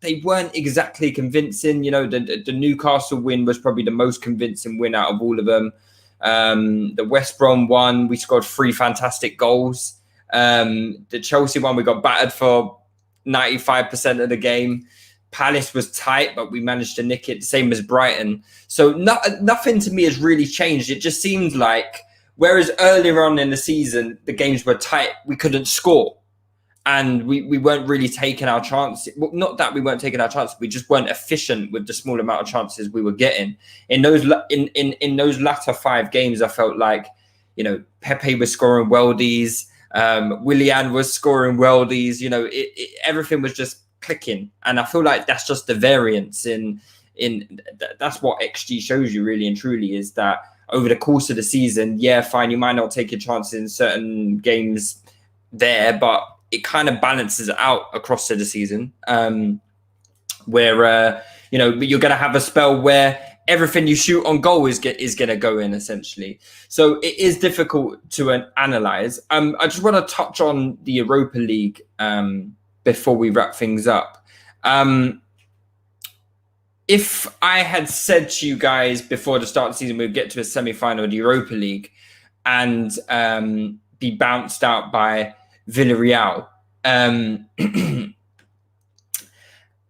they weren't exactly convincing. The Newcastle win was probably the most convincing win out of all of them. The West Brom one, we scored 3 fantastic goals. The Chelsea one, we got battered for 95% of the game. Palace was tight, but we managed to nick it, the same as Brighton. So nothing to me has really changed. It just seemed like, whereas earlier on in the season, the games were tight, we couldn't score. And we weren't really taking our chances. Well, not that we weren't taking our chances, we just weren't efficient with the small amount of chances we were getting. In those latter 5 games, I felt like, Pepe was scoring worldies, Willian was scoring worldies. Everything was just clicking, and I feel like that's just the variance in that's what XG shows you, really and truly, is that over the course of the season, yeah, fine, you might not take your chances in certain games there, but it kind of balances out across the season, where you're going to have a spell where everything you shoot on goal is going to go in, essentially. So it is difficult to analyze. I just want to touch on the Europa League before we wrap things up. If I had said to you guys before the start of the season we'd get to a semi-final of the Europa League and be bounced out by Villarreal,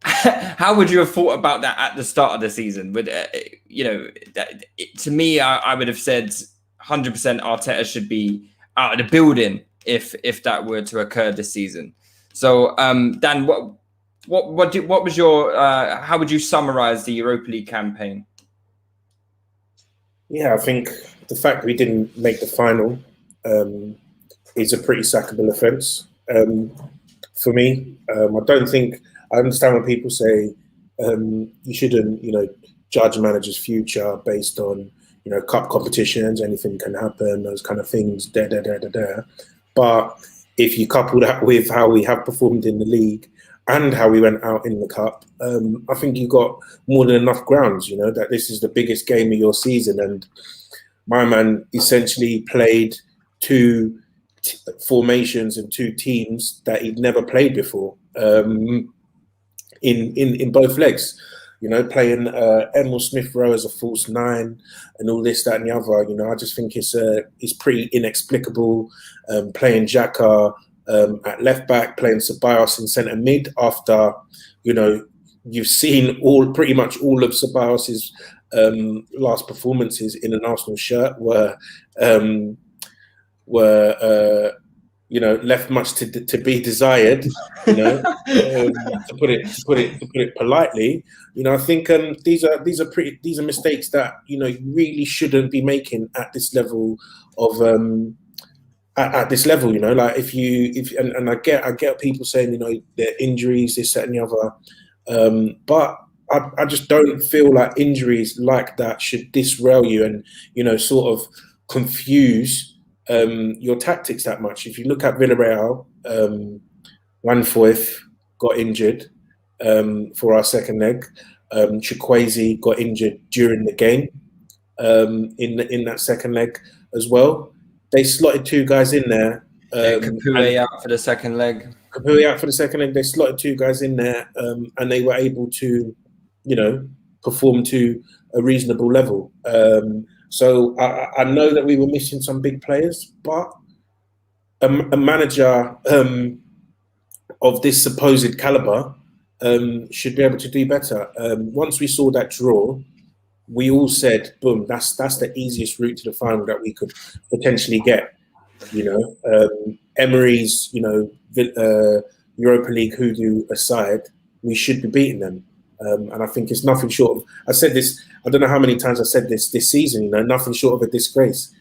how would you have thought about that at the start of the season? Would to me, I would have said 100% Arteta should be out of the building if that were to occur this season. So, Dan, what was your how would you summarize the Europa League campaign? Yeah, I think the fact we didn't make the final is a pretty sackable offence for me. I understand when people say you shouldn't, judge a manager's future based on, cup competitions, anything can happen, those kind of things, But if you couple that with how we have performed in the league and how we went out in the cup, I think you got more than enough grounds, that this is the biggest game of your season. And my man essentially played two formations and two teams that he'd never played before in both legs. Playing Emil Smith Rowe as a false nine and all this, that, and the other. I just think it's pretty inexplicable. Playing Xhaka at left back, playing Ceballos in centre mid after you've seen pretty much all of Ceballos' last performances in an Arsenal shirt were left much to be desired. To put it politely. I think these are mistakes that you really shouldn't be making at this level of at this level. Like if I get people saying their injuries, this, that, and the other, but I just don't feel like injuries like that should disrail you and sort of confuse your tactics that much. If you look at Villarreal, Wanfoyth got injured for our second leg. Chukwueze got injured during the game in that second leg as well. They slotted two guys in there. Capoue out for the second leg. They slotted two guys in there, and they were able to, perform to a reasonable level. So I know that we were missing some big players, but a manager of this supposed caliber should be able to do better. Once we saw that draw, we all said, "Boom! That's the easiest route to the final that we could potentially get." Emery's, Europa League hoodoo aside, we should be beating them. And I think it's nothing short of, I said this, I don't know how many times I said this season, nothing short of a disgrace.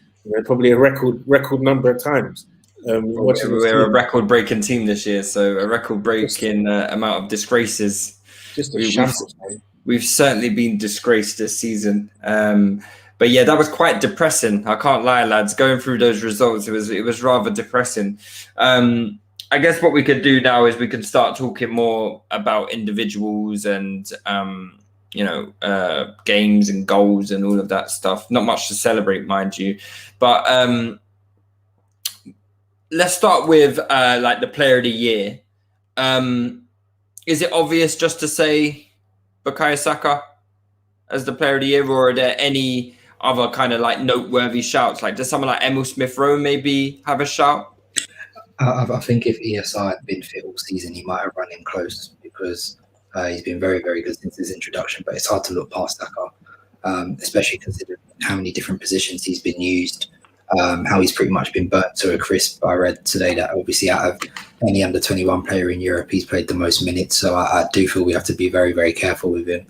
Probably a record number of times. We're a record-breaking team this year, so a record-breaking amount of disgraces. Just a shambles, man. We've certainly been disgraced this season. But yeah, that was quite depressing. I can't lie, lads. Going through those results, it was rather depressing. I guess what we could do now is we can start talking more about individuals and games and goals and all of that stuff. Not much to celebrate, mind you, but let's start with like the player of the year. Is it obvious just to say Bukayo Saka as the player of the year, or are there any other kind of like noteworthy shouts? Like, does someone like Emil Smith Rowe maybe have a shout? I think if ESI had been fit all season, he might have run in close because he's been very, very good since his introduction. But it's hard to look past Saka, especially considering how many different positions he's been used, how he's pretty much been burnt to a crisp. I read today that obviously out of any under-21 player in Europe, he's played the most minutes. So I do feel we have to be very, very careful with him.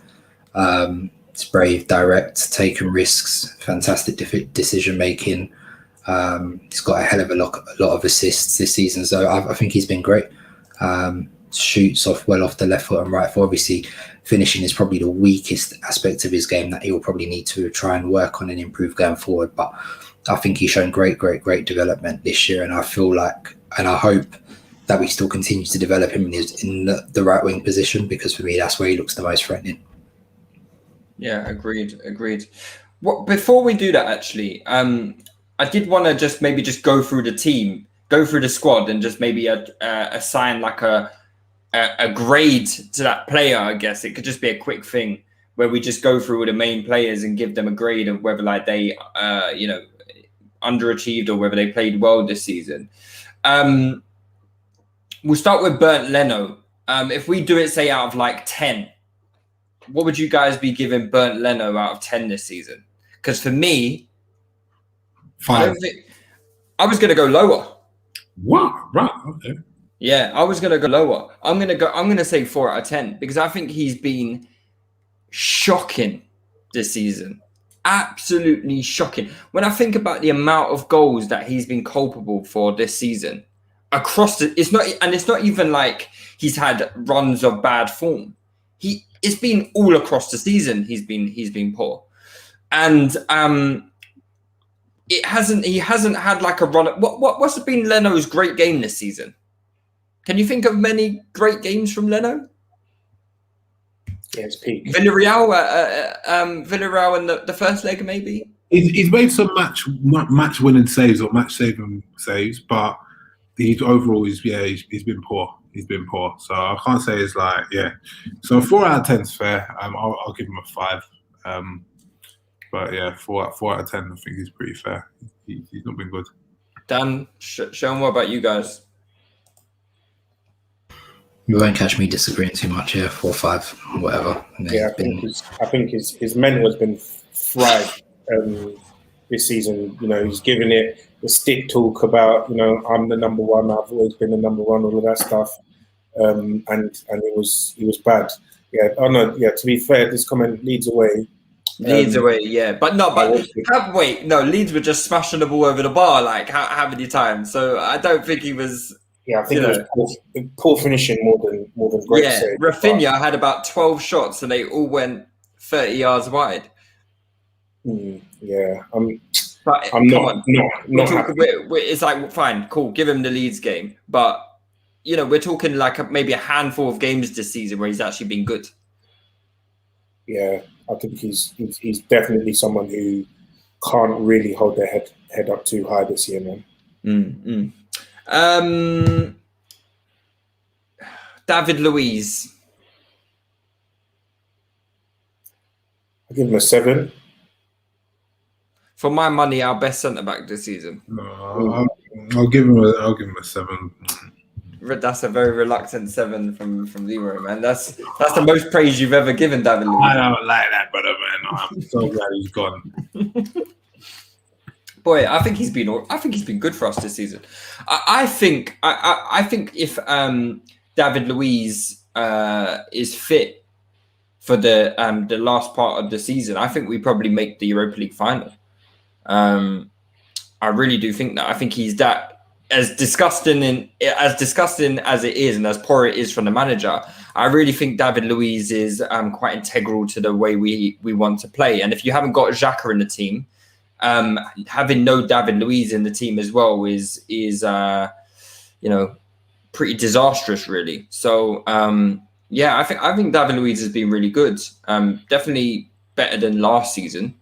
It's brave, direct, taking risks, fantastic decision-making. He's got a hell of a lot of assists this season, so I think he's been great. Shoots well off the left foot and right foot. Obviously, finishing is probably the weakest aspect of his game that he'll probably need to try and work on and improve going forward. But I think he's shown great development this year, and I feel like, and I hope that we still continue to develop him in the right wing position, because for me that's where he looks the most threatening. Yeah, agreed. Before we do that, actually, I did want to just go through the team, go through the squad, and just maybe assign like a grade to that player. I guess it could just be a quick thing where we just go through all the main players and give them a grade of whether like they underachieved or whether they played well this season. We'll start with Bernd Leno. If we do it, say, out of like 10, what would you guys be giving Bernd Leno out of 10 this season? Because for me, 5. I was going to go lower. Wow, right, okay. Yeah, I was going to go lower. I'm going to say 4 out of 10 because I think he's been shocking this season. Absolutely shocking. When I think about the amount of goals that he's been culpable for this season across it's not even like he's had runs of bad form. It's been all across the season. He's been poor. and he hasn't had like a run. What's been Leno's great game this season? Can you think of many great games from Leno? Yeah, it's peak. Villarreal in the first leg, maybe. He's made some match winning saves or match saving saves, but overall he's been poor. He's been poor, so I can't say it's like So 4 out of 10 is fair. I'll give him a 5. But yeah, 4 out of 10. I think he's pretty fair. He's not been good. Dan, Sean, what about you guys? You won't catch me disagreeing too much here. 4, 5, whatever. Yeah, I think his mental has been fried this season. You know, he's given it the stick talk about, you know, I'm the number one. I've always been the number one. All of that stuff, and it was bad. Yeah. Oh no. Yeah. To be fair, this comment Leeds away. Leeds away, yeah, but Leeds were just smashing the ball over the bar like how many times? So I don't think he was. Yeah, I think it was poor finishing more than great. Yeah, Rafinha had about 12 shots and they all went 30 yards wide. Yeah, I'm not. happy. It's like fine, cool, give him the Leeds game, but you know we're talking like maybe a handful of games this season where he's actually been good. Yeah, I think he's definitely someone who can't really hold their head up too high this year, man. David Luiz. I'll give him a 7. For my money, our best centre back this season. No, I'll give him a 7. That's a very reluctant 7 from Leroy, man. That's the most praise you've ever given David Luiz. I don't like that, brother, man. I'm so glad he's gone. Boy, I think he's been good for us this season. I think if David Luiz is fit for the last part of the season, I think we probably make the Europa League final. I really do think that. I think he's that as disgusting as it is and as poor it is from the manager. I really think David Luiz is quite integral to the way we want to play. And if you haven't got Xhaka in the team, having no David Luiz in the team as well is pretty disastrous, really. So I think David Luiz has been really good. Definitely better than last season,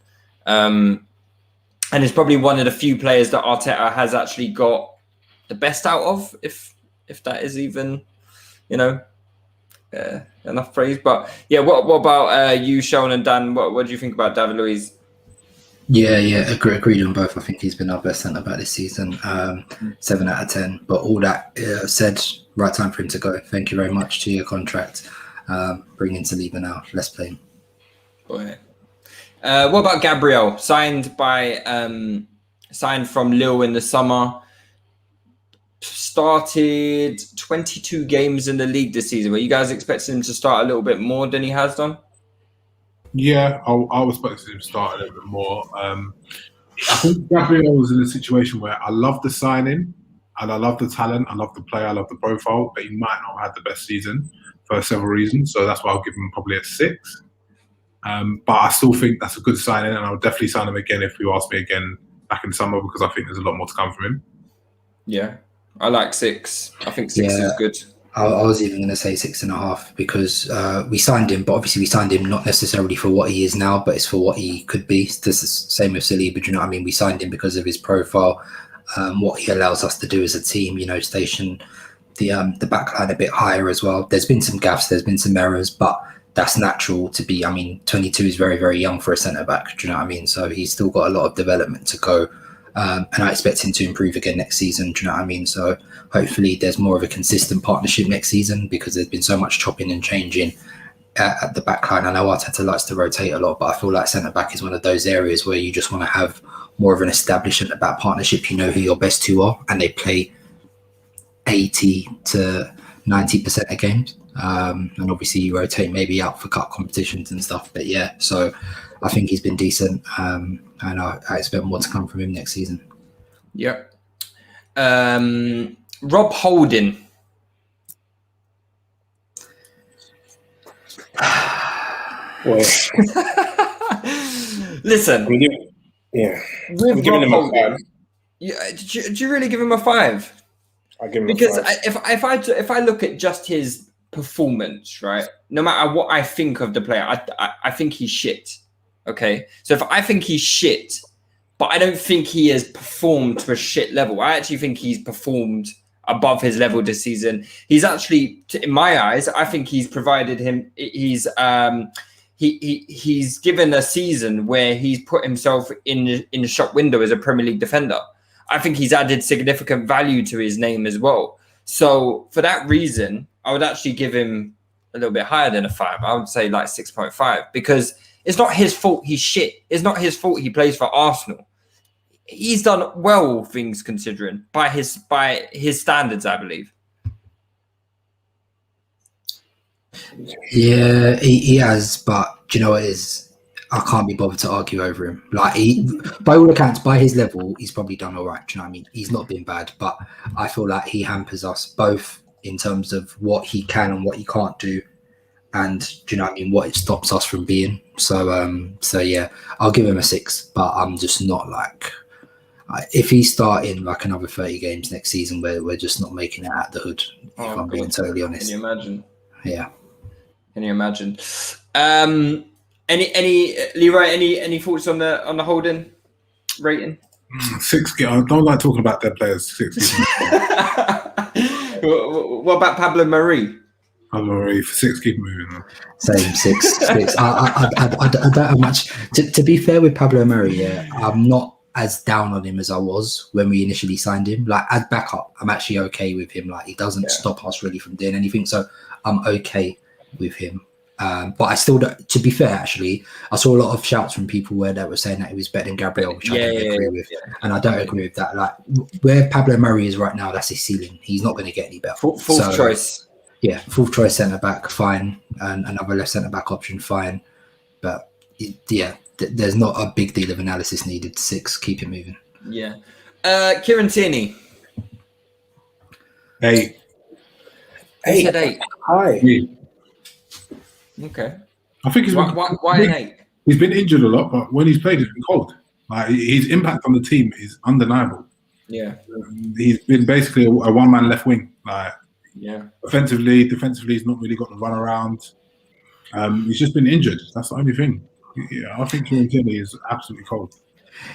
and is probably one of the few players that Arteta has actually got the best out of, if that is even enough praise. But yeah, what about you, Sean and Dan? What do you think about David Luiz? Yeah, agreed on both. I think he's been our best centre back this season. 7 out of 10. But all that said, right time for him to go. Thank you very much. 2-year contract. Bring in Saliba now. Let's play him. Boy. What about Gabriel? Signed from Lille in the summer. Started 22 games in the league this season. Were you guys expecting him to start a little bit more than he has done? Yeah, I was expecting him to start a little bit more. I think Gabriel was in a situation where I love the signing and I love the talent, I love the player, I love the profile, but he might not have had the best season for several reasons. So that's why I'll give him probably a 6. But I still think that's a good signing, and I'll definitely sign him again if you ask me again back in summer, because I think there's a lot more to come from him. Yeah, I like 6. I think 6 is good. I was even going to say 6.5 because we signed him, but obviously we signed him not necessarily for what he is now, but it's for what he could be. This is the same with Saliba, but you know what I mean? We signed him because of his profile, what he allows us to do as a team, station the back line a bit higher as well. There's been some gaffes, there's been some errors, but that's natural to be. 22 is very, very young for a centre-back, do you know what I mean? So he's still got a lot of development to go. And I expect him to improve again next season. Do you know what I mean? So hopefully there's more of a consistent partnership next season, because there's been so much chopping and changing at the back line. I know Arteta likes to rotate a lot, but I feel like centre-back is one of those areas where you just want to have more of an established centre-back partnership. You know who your best two are, and they play 80 to 90% of games. And obviously you rotate maybe out for cup competitions and stuff. But yeah, so I think he's been decent. And I expect more to come from him next season. Yep. Rob Holding. Listen, I'm giving him a 5. Yeah, do you really give him a 5? I give him Because a 5. if I look at just his performance, right, no matter what I think of the player, I think he's shit. Okay, so if I think he's shit, but I don't think he has performed to a shit level. I actually think he's performed above his level this season. He's actually, in my eyes, I think he's provided him. He's given a season where he's put himself in the shop window as a Premier League defender. I think he's added significant value to his name as well. So for that reason, I would actually give him a little bit higher than a 5. I would say like 6.5, because it's not his fault he's shit. It's not his fault he plays for Arsenal. He's done well, things considering, by his standards, I believe. Yeah, he has, but do you know what it is? I can't be bothered to argue over him. Like, by all accounts, by his level, he's probably done all right. Do you know what I mean? He's not been bad, but I feel like he hampers us both in terms of what he can and what he can't do, and do you know what I mean? What it stops us from being. So yeah, I'll give him a 6, but I'm just not like. If he's starting like another 30 games next season, we're just not making it out the hood. If I'm being totally honest. Can you imagine? Yeah. Can you imagine? Any Leroy? Any thoughts on the Holding rating? 6. I don't like talking about their players. 6. What about Pablo Mari? Pablo Mari for 6. Keep moving on. Same 6. I don't have much. To be fair with Pablo Mari, yeah, I'm not as down on him as I was when we initially signed him. Like, as backup, I'm actually okay with him. Like, he doesn't stop us really from doing anything, so I'm okay with him. But I still don't, to be fair, actually, I saw a lot of shouts from people that were saying that he was better than Gabriel, which I don't agree with. And I don't agree with that. Like, where Pablo Mari is right now, that's his ceiling. He's not going to get any better. Fourth choice. Yeah, fourth choice centre-back, fine. And another left centre-back option, fine. But, yeah, there's not a big deal of analysis needed. 6, keep it moving. Yeah. Kieran Tierney. 8. He said 8. Hi. Okay. I think why an 8? He's been injured a lot, but when he's played, it's been cold. Like, his impact on the team is undeniable. Yeah. He's been basically a one-man left wing. Like, yeah. Offensively, defensively, he's not really got the run around. He's just been injured. That's the only thing. Yeah, I think Kieran Tierney is absolutely cold.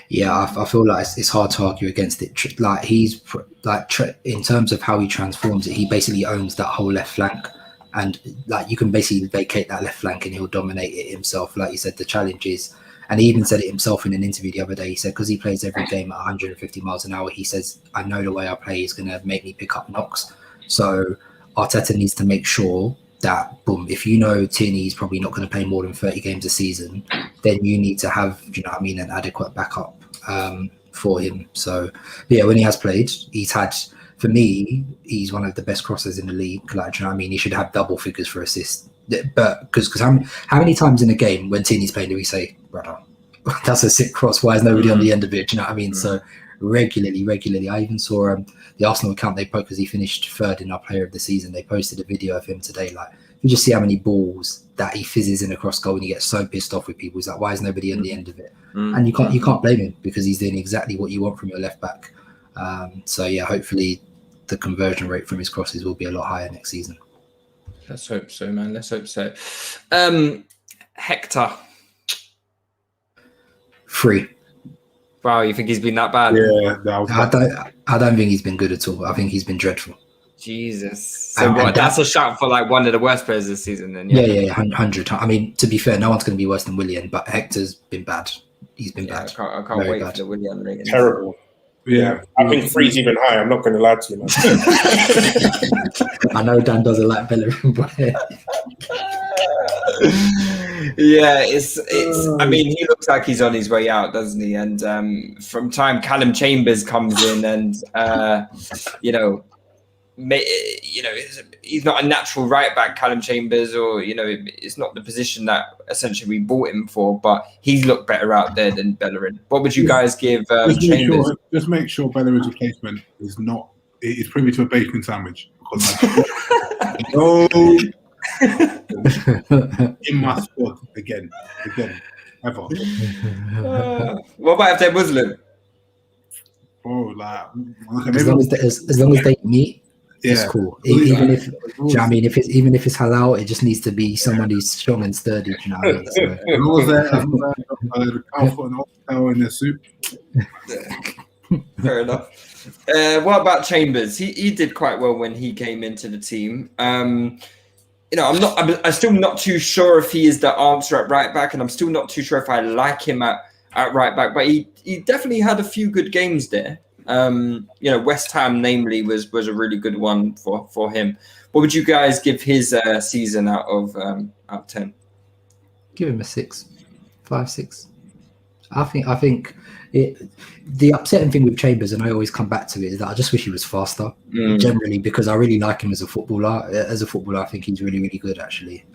Yeah, I feel like it's hard to argue against it. Like, he's like, in terms of how he transforms it, he basically owns that whole left flank, and like, you can basically vacate that left flank and he'll dominate it himself. Like you said, the challenge is, and he even said it himself in an interview the other day. He said, because he plays every game at 150 miles an hour, he says, I know the way I play is going to make me pick up knocks. So Arteta needs to make sure that, boom, if you know Tierney is probably not going to play more than 30 games a season, then you need to have, you know what I mean, an adequate backup for him. So, yeah, when he has played, he's had, for me, he's one of the best crossers in the league. Like, you know what I mean? He should have double figures for assists. But because how many times in a game when Tierney's playing do we say, brother, that's a sick cross, why is nobody on the end of it? Do you know what I mean? So regularly. I even saw the Arsenal account they posted, because he finished 3rd in our player of the season. They posted a video of him today. Like, you just see how many balls that he fizzes in across goal, and he gets so pissed off with people. He's like, why is nobody on the end of it? And you can't blame him, because he's doing exactly what you want from your left back. So yeah, hopefully the conversion rate from his crosses will be a lot higher next season. Let's hope so, man. Let's hope so. Hector. 3. Wow, you think he's been that bad? Yeah, I don't think he's been good at all. I think he's been dreadful. Jesus. So that's a shout for like one of the worst players this season then? Yeah, 100. I mean, to be fair, no one's going to be worse than Willian, but Hector's been bad. He's been bad. I can't wait for the Willian rating. Terrible. Yeah, I think 3's even high. I'm not going to lie to you, man. I know Dan doesn't like Bellerin, but yeah, it's. I mean, he looks like he's on his way out, doesn't he? And from time Callum Chambers comes in, and he's not a natural right back, Callum Chambers, or it's not the position that essentially we bought him for. But he's looked better out there than Bellerin. What would you guys give Chambers? Just make sure Bellerin's replacement is not. It's privy to a bacon sandwich. No. In my squad again. ever. What about if they're Muslim? Bro, like, okay, As maybe, long as long as they meet, it's yeah. cool. Yeah. Even if, do you know what I mean, if it's halal, it just needs to be someone who's strong and sturdy. Do you know what I mean? So, As long as they're comfortable and hotel in their suit. Fair enough. What about Chambers? He did quite well when he came into the team. You know, I'm still not too sure if he is the answer at right back, and I'm still not too sure if I like him at right back. But he definitely had a few good games there. You know, West Ham, namely, was a really good one for him. What would you guys give his season out of 10? give him a 6, 5, 6. I think the upsetting thing with Chambers, and I always come back to it, is that I just wish he was faster. Generally, because I really like him as a footballer. As a footballer, I think he's really, really good actually.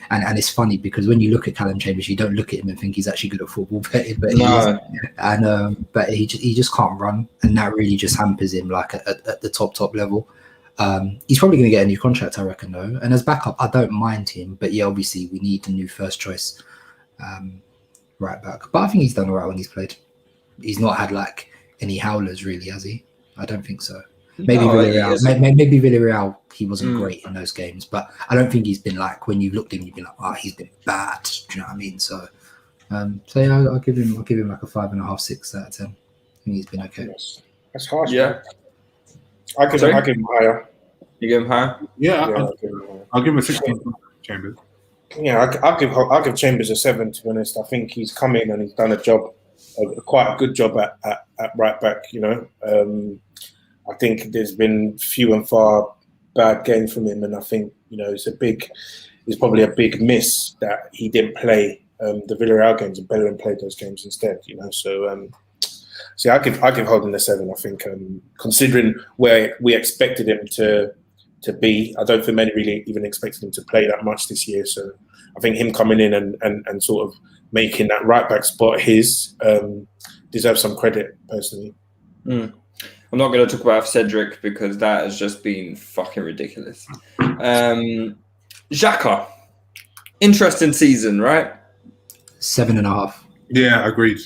And it's funny because when you look at Callum Chambers, you don't look at him and think he's actually good at football, but he is. And but he just can't run, and that really just hampers him like at the top level. He's probably going to get a new contract, I reckon, though. And as backup, I don't mind him, but yeah, obviously we need a new first choice right back. But I think he's done all right when he's played. He's not had like any howlers, really, has he? I don't think so. Maybe Villarreal. Maybe Villarreal. He wasn't great in those games, but I don't think he's been like, when you've looked at him, you've been like, oh, he's been bad. Do you know what I mean? So yeah, I'll give him like a 5.5, 6 out of 10. I think he's been okay. That's harsh. Yeah. I give him higher. You give him higher? Yeah, Yeah, I'll give him a 16 Chambers. Yeah, I'll give Chambers a 7. To be honest, I think he's come in and he's done quite a good job at right back. You know, I think there's been few and far bad games from him, and I think, you know, it's probably a big miss that he didn't play the Villarreal games, and Bellerin played those games instead. You know, so I give Holden a 7. I think considering where we expected him to be, I don't think many really even expected him to play that much this year. So I think him coming in and sort of making that right back spot his deserves some credit personally. I'm not going to talk about Cedric because that has just been fucking ridiculous. Xhaka, interesting season, right? 7.5. Yeah, agreed.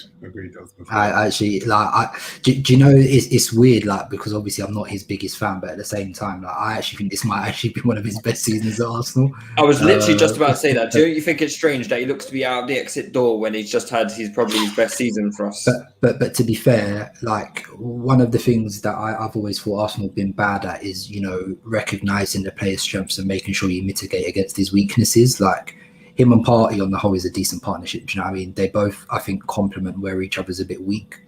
I actually like. Do you know? It's weird, like, because obviously I'm not his biggest fan, but at the same time, like, I actually think this might actually be one of his best seasons at Arsenal. I was literally just about to say that. Do you think it's strange that he looks to be out the exit door when he's just had probably his best season for us? But to be fair, like, one of the things that I've always thought Arsenal have been bad at is, you know, recognizing the player's strengths and making sure you mitigate against his weaknesses. Like, him and Partey on the whole is a decent partnership. Do you know what I mean? They both, I think, complement where each other's a bit weak.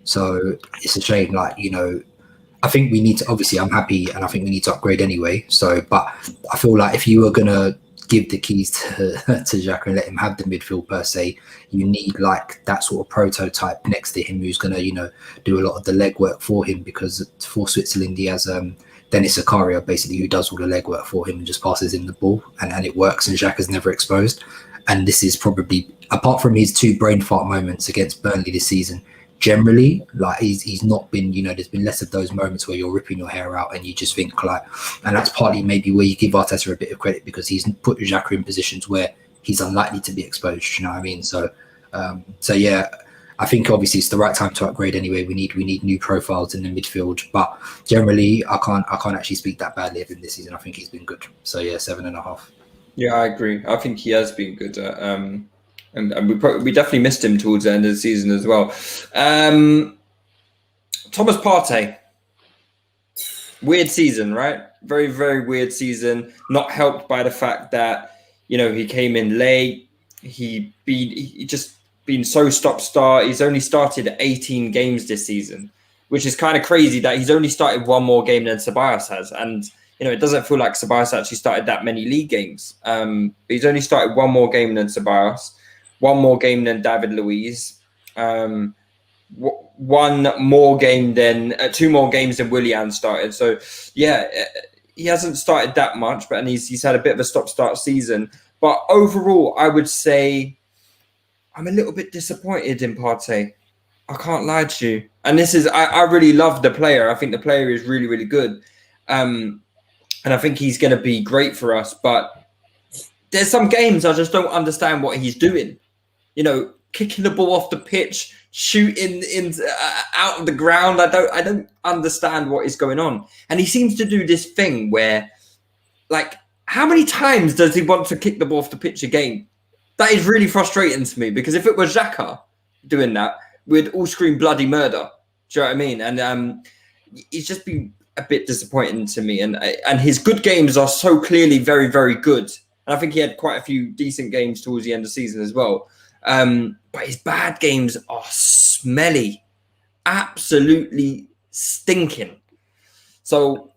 So it's a shame. Like, you know, I think we need to, obviously I'm happy and I think we need to upgrade anyway. So, but I feel like if you were going to give the keys to Xhaka and let him have the midfield per se, you need like that sort of prototype next to him who's going to, you know, do a lot of the legwork for him, because for Switzerland he has Dennis Zakaria basically, who does all the legwork for him and just passes him the ball, and it works, and Xhaka's never exposed. And this is probably, apart from his 2 brain fart moments against Burnley this season, generally, like, he's not been, you know, there's been less of those moments where you're ripping your hair out and you just think like, and that's partly maybe where you give Arteta a bit of credit, because he's put Xhaka in positions where he's unlikely to be exposed, you know what I mean? So yeah, I think obviously it's the right time to upgrade anyway. We need new profiles in the midfield, but generally I can't actually speak that badly of him this season. I think he's been good. So yeah, 7.5. Yeah, I agree. I think he has been good. And we definitely missed him towards the end of the season as well. Thomas Partey. Weird season, right? Very, very weird season. Not helped by the fact that, you know, he came in late. He just been so stop-start. He's only started 18 games this season, which is kind of crazy that he's only started 1 more game than Ceballos has. And, you know, it doesn't feel like Ceballos actually started that many league games. But he's only started 1 more game than Ceballos, 1 more game than David Luiz, 1 more game than 2 more games than Willian started. So yeah, he hasn't started that much, but he's had a bit of a stop-start season. But overall, I would say I'm a little bit disappointed in Partey. I can't lie to you. And this is, I really love the player. I think the player is really, really good. And I think he's going to be great for us. But there's some games I just don't understand what he's doing. kicking the ball off the pitch, shooting out of the ground. I don't understand what is going on. And he seems to do this thing where, like, how many times does he want to kick the ball off the pitch again? That is really frustrating to me, because if it was Xhaka doing that, we'd all scream bloody murder. Do you know what I mean? And he's just been a bit disappointing to me. And his good games are so clearly very, very good. And I think he had quite a few decent games towards the end of the season as well. But his bad games are smelly, absolutely stinking. So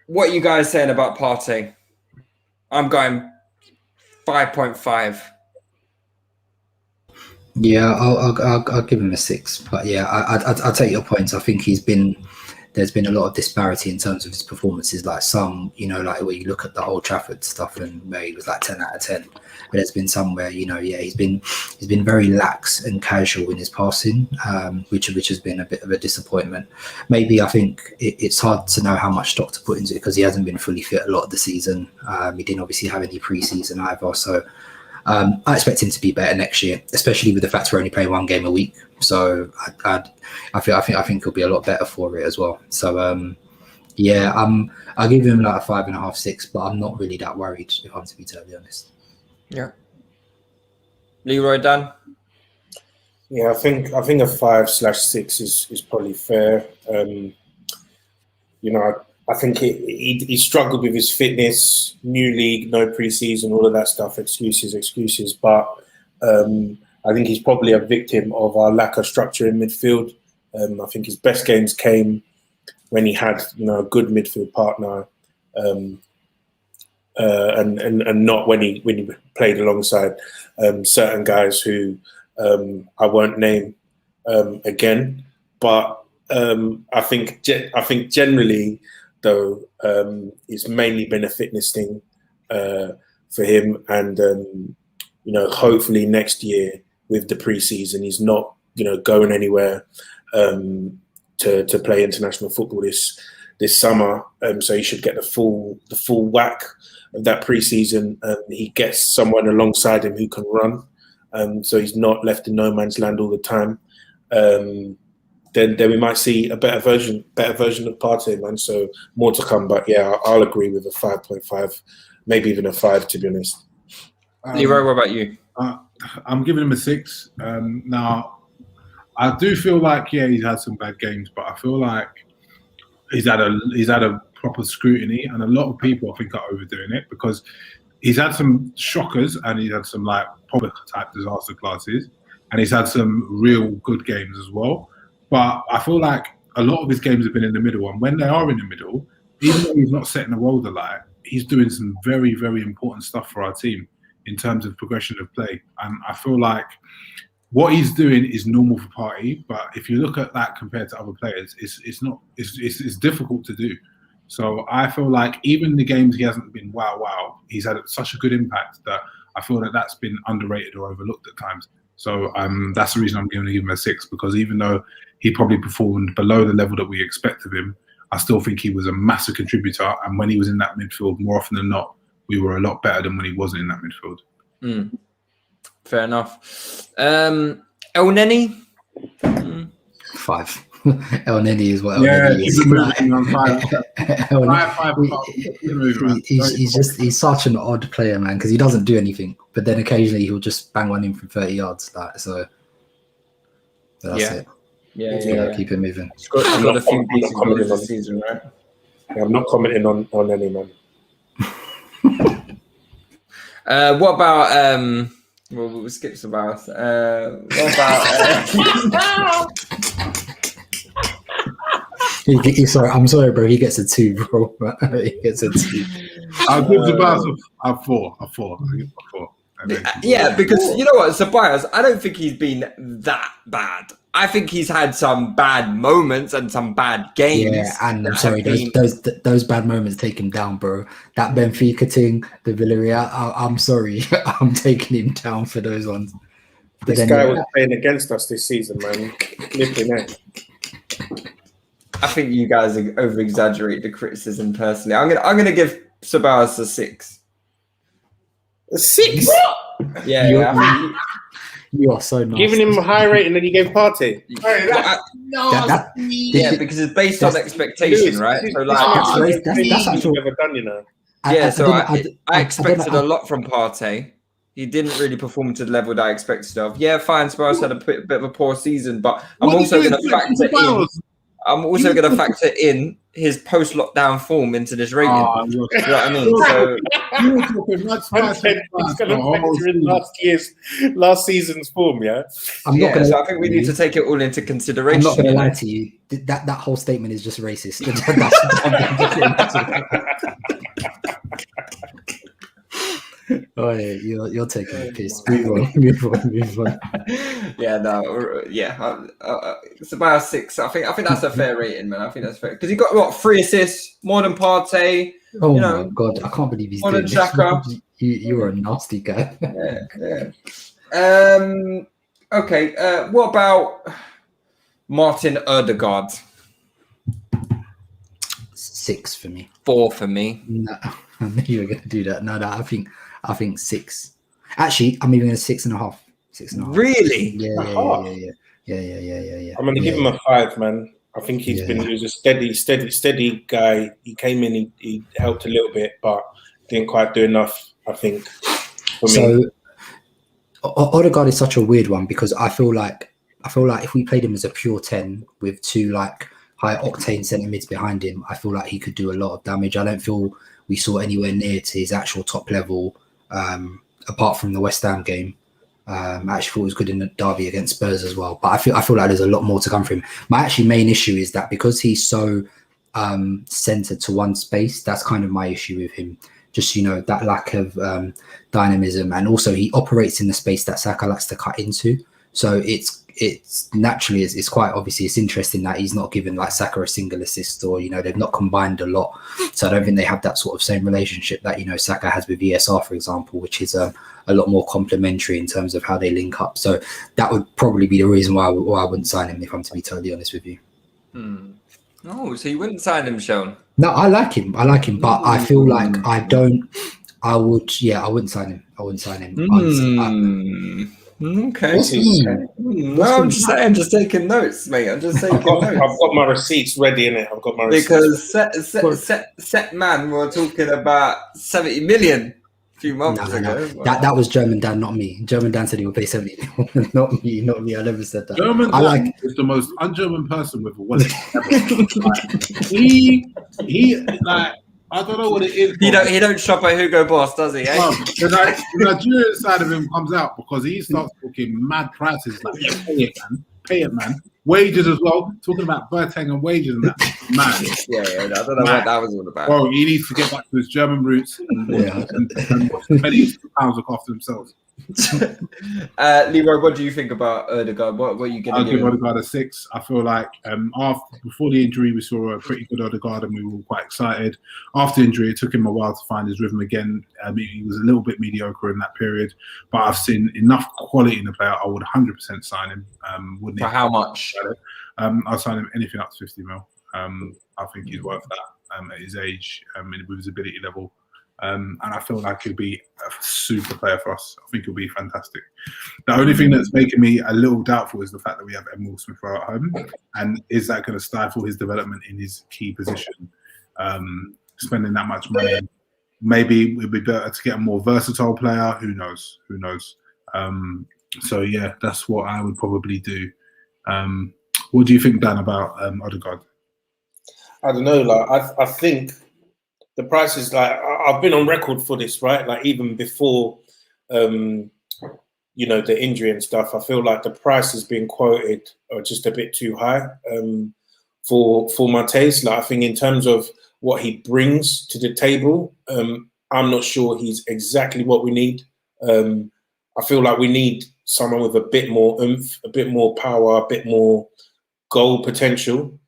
what are you guys saying about Partey? I'm going 5.5. Yeah, I'll give him a 6. But yeah, I'll take your points. I think there's been a lot of disparity in terms of his performances. Like some, like where you look at the Old Trafford stuff and where he was like 10 out of 10. But there's been some where, he's been very lax and casual in his passing, which has been a bit of a disappointment. Maybe I think it's hard to know how much stock to put into it because he hasn't been fully fit a lot of the season. He didn't obviously have any pre-season either. So I expect him to be better next year, especially with the fact we're only playing 1 game a week. So I think he'll be a lot better for it as well. So I'll give him like a 5.5, 6, but I'm not really that worried if I'm to be totally honest. Yeah. Leroy, Dan? Yeah, I think a 5/6 is probably fair. I think he struggled with his fitness, new league, no preseason, all of that stuff, excuses. But I think he's probably a victim of our lack of structure in midfield. I think his best games came when he had, a good midfield partner, and not when he played alongside certain guys who I won't name again. But I think generally, though, it's mainly been a fitness thing for him, and hopefully next year with the preseason, he's not going anywhere to play international football this summer. So he should get the full whack of that preseason. He gets someone alongside him who can run, so he's not left in no man's land all the time. Then we might see a better version of Partey, man. So more to come, but yeah, I'll agree with a 5.5, maybe even a 5, to be honest. Leroy, what about you? I'm giving him a 6. Now, I do feel like he's had some bad games, but I feel like he's had a proper scrutiny, and a lot of people I think are overdoing it because he's had some shockers and he's had some like public type disaster classes, and he's had some real good games as well. But I feel like a lot of his games have been in the middle, and when they are in the middle, even though he's not setting the world alight, he's doing some very, very important stuff for our team in terms of progression of play. And I feel like what he's doing is normal for Partey, but if you look at that compared to other players, it's difficult to do. So I feel like even the games he hasn't been wow, he's had such a good impact that I feel that that's been underrated or overlooked at times. So that's the reason I'm going to give him a 6, because even though he probably performed below the level that we expect of him, I still think he was a massive contributor. And when he was in that midfield, more often than not, we were a lot better than when he wasn't in that midfield. Fair enough. El Neni? 5. El Neni is what El Neni is. He's such an odd player, man, because he doesn't do anything, but then occasionally he'll just bang one in from 30 yards. So that's it. Yeah. Keep it moving. He's got a few decent goals this season, right? Yeah, I'm not commenting on any, man. What about we'll skip some bars. What about I'm sorry, bro. He gets a 2, bro. He gets a 2. I'll give Sabas a 4. I'll give him a 4. Yeah, because you know what, Sabas, I don't think he's been that bad. I think he's had some bad moments and some bad games. Yeah, and I'm sorry, those bad moments take him down, bro. That Benfica thing, the Villarreal, I'm sorry. I'm taking him down for those ones. But this guy was playing against us this season, man. I think you guys over-exaggerate the criticism personally. I'm gonna give Sabas a 6. A 6? Yeah. You are so nasty. Giving him a high rating than you gave Partey. Yeah, because it's based on expectation, right? So That's actually ever done, you know. I expected a lot from Partey. He didn't really perform to the level that I expected of. Yeah, fine. Spurs had a bit of a poor season, but I'm also going to factor in his post-lockdown form into this rating. You know what I mean? So he's going to factor in last season's form. Yeah. So I think we need to take it all into consideration. I'm not going to lie to you. That whole statement is just racist. Oh yeah, you're taking the piss. Move on. It's about a 6. I think that's a fair rating, man. I think that's fair because he got 3 assists, more than Partey. Oh my god, I can't believe he's doing this. You're a nasty guy. Okay. What about Martin Ødegaard? 6 for me. 4 for me. No, I knew you were going to do that. No, I think 6. Actually, I'm even going to 6.5. 6.5. Really? Yeah. I'm going to give him a 5, man. I think he was a steady guy. He came in, he helped a little bit, but didn't quite do enough, I think, for me. So, Ødegaard is such a weird one because I feel like if we played him as a pure 10 with 2 like high octane centre mids behind him, I feel like he could do a lot of damage. I don't feel we saw anywhere near to his actual top level, apart from the West Ham game. I actually thought it was good in the derby against Spurs as well. But I feel like there's a lot more to come from him. My actually main issue is that because he's so centered to one space, that's kind of my issue with him. Just, that lack of dynamism. And also he operates in the space that Saka likes to cut into. So it's naturally, it's quite obviously, it's interesting that he's not given like Saka a single assist or, they've not combined a lot. So I don't think they have that sort of same relationship that, Saka has with ESR, for example, which is a lot more complementary in terms of how they link up. So that would probably be the reason why I wouldn't sign him, if I'm to be totally honest with you. Oh, so you wouldn't sign him, Sean? No, I like him, but I feel like I wouldn't sign him. Okay. No, I'm just taking notes, mate. I'm just taking notes. I've got my receipts ready, innit? I've got my receipts. Because set man, we were talking about 70 million a few months ago. No. That was German Dan, not me. German Dan said he would pay 70 million. Not me. I never said that. German Dan is the most un-German person with a wallet. He like, I don't know what it is. He don't shop at Hugo Boss, does he? Eh? The Nigerian side of him comes out because he starts talking mad prices. Like, pay it, man. Wages as well. Talking about Bertang and wages and that. Man. Yeah. I don't know what that was all about. Well, he needs to get back to his German roots and watch the pennies pounds look after themselves. Leroy, what do you think about Ødegaard? What are you going to give I'll give Ødegaard a 6. I feel like before the injury, we saw a pretty good Ødegaard and we were all quite excited. After injury, it took him a while to find his rhythm again. He was a little bit mediocre in that period, but I've seen enough quality in the player. I would 100% sign him. For how much? I'll sign him anything up to 50 mil. I think he's worth that at his age, with his ability level. And I feel like he'll be a super player for us. I think he'll be fantastic. The only thing that's making me a little doubtful is the fact that we have Emil Smith-Rowe at home. And is that going to stifle his development in his key position? Spending that much money, maybe it would be better to get a more versatile player. Who knows? So yeah, that's what I would probably do. What do you think, Dan, about Ødegaard? I don't know. Like I think the price is like I've been on record for this, right? Like even before, the injury and stuff. I feel like the price has been quoted just a bit too high for my taste. Like I think in terms of what he brings to the table, I'm not sure he's exactly what we need. I feel like we need someone with a bit more oomph, a bit more power, a bit more goal potential.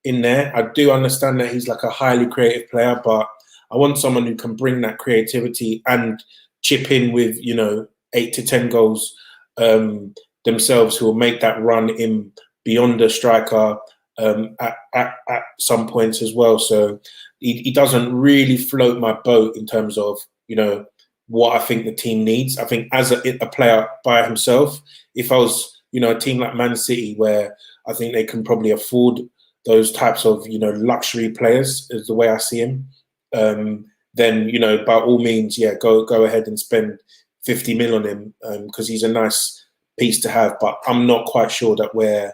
In there, I do understand that he's like a highly creative player, but I want someone who can bring that creativity and chip in with 8 to 10 goals themselves, who will make that run in beyond the striker at some points as well. So he doesn't really float my boat in terms of what I think the team needs. I think as a player by himself, if I was, a team like Man City, where I think they can probably afford those types of, luxury players, is the way I see him, then, by all means, go ahead and spend 50 mil on him, because he's a nice piece to have. But I'm not quite sure that we're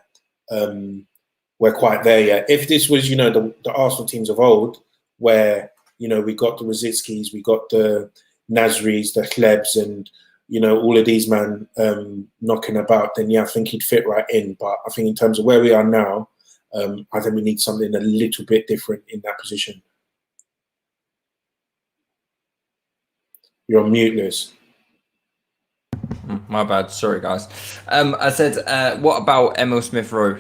quite there yet. If this was, the Arsenal teams of old, where, we got the Rosicki's, we got the Nasri's, the Chlebs, and, all of these man knocking about, then I think he'd fit right in. But I think in terms of where we are now, I think we need something a little bit different in that position. You're on mute, Liz. My bad. Sorry, guys. I said, what about Emil Smith Rowe?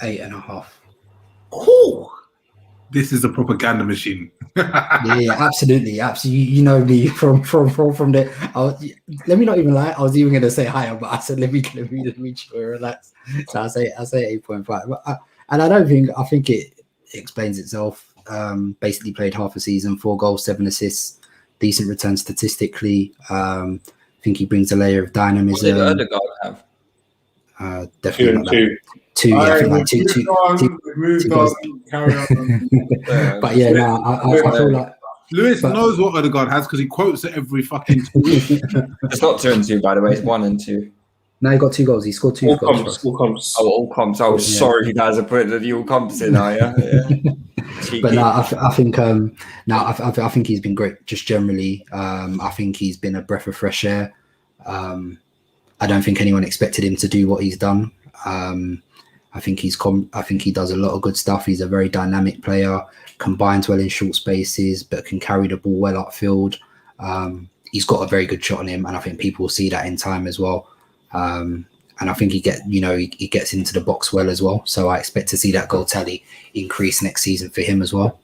8.5. Oh, This is a propaganda machine. Yeah, absolutely. You know me from the. Let me not even lie. I was even going to say higher, but I said let me chill, relax. So I say 8.5. And I think it explains itself. Basically played half a season, 4 goals, 7 assists, decent return statistically. I think he brings a layer of dynamism. What did Odegaard have? Definitely not that. 2, yeah, I think like 2. Moved on, carry on. But yeah, no, I feel like Lewis knows what Odegaard has because he quotes it every fucking 2 weeks. It's not 2 and 2, by the way. It's 1 and 2. No, he got 2 goals. He scored 2 goals. All comps. Oh, all comps. I was sorry you guys are putting the all comps in, are you? Yeah. But no, I think he's been great. Just generally, I think he's been a breath of fresh air. I don't think anyone expected him to do what he's done. I think he does a lot of good stuff. He's a very dynamic player, combines well in short spaces, but can carry the ball well upfield. He's got a very good shot on him, and I think people will see that in time as well. And I think he gets into the box well as well. So I expect to see that goal tally increase next season for him as well.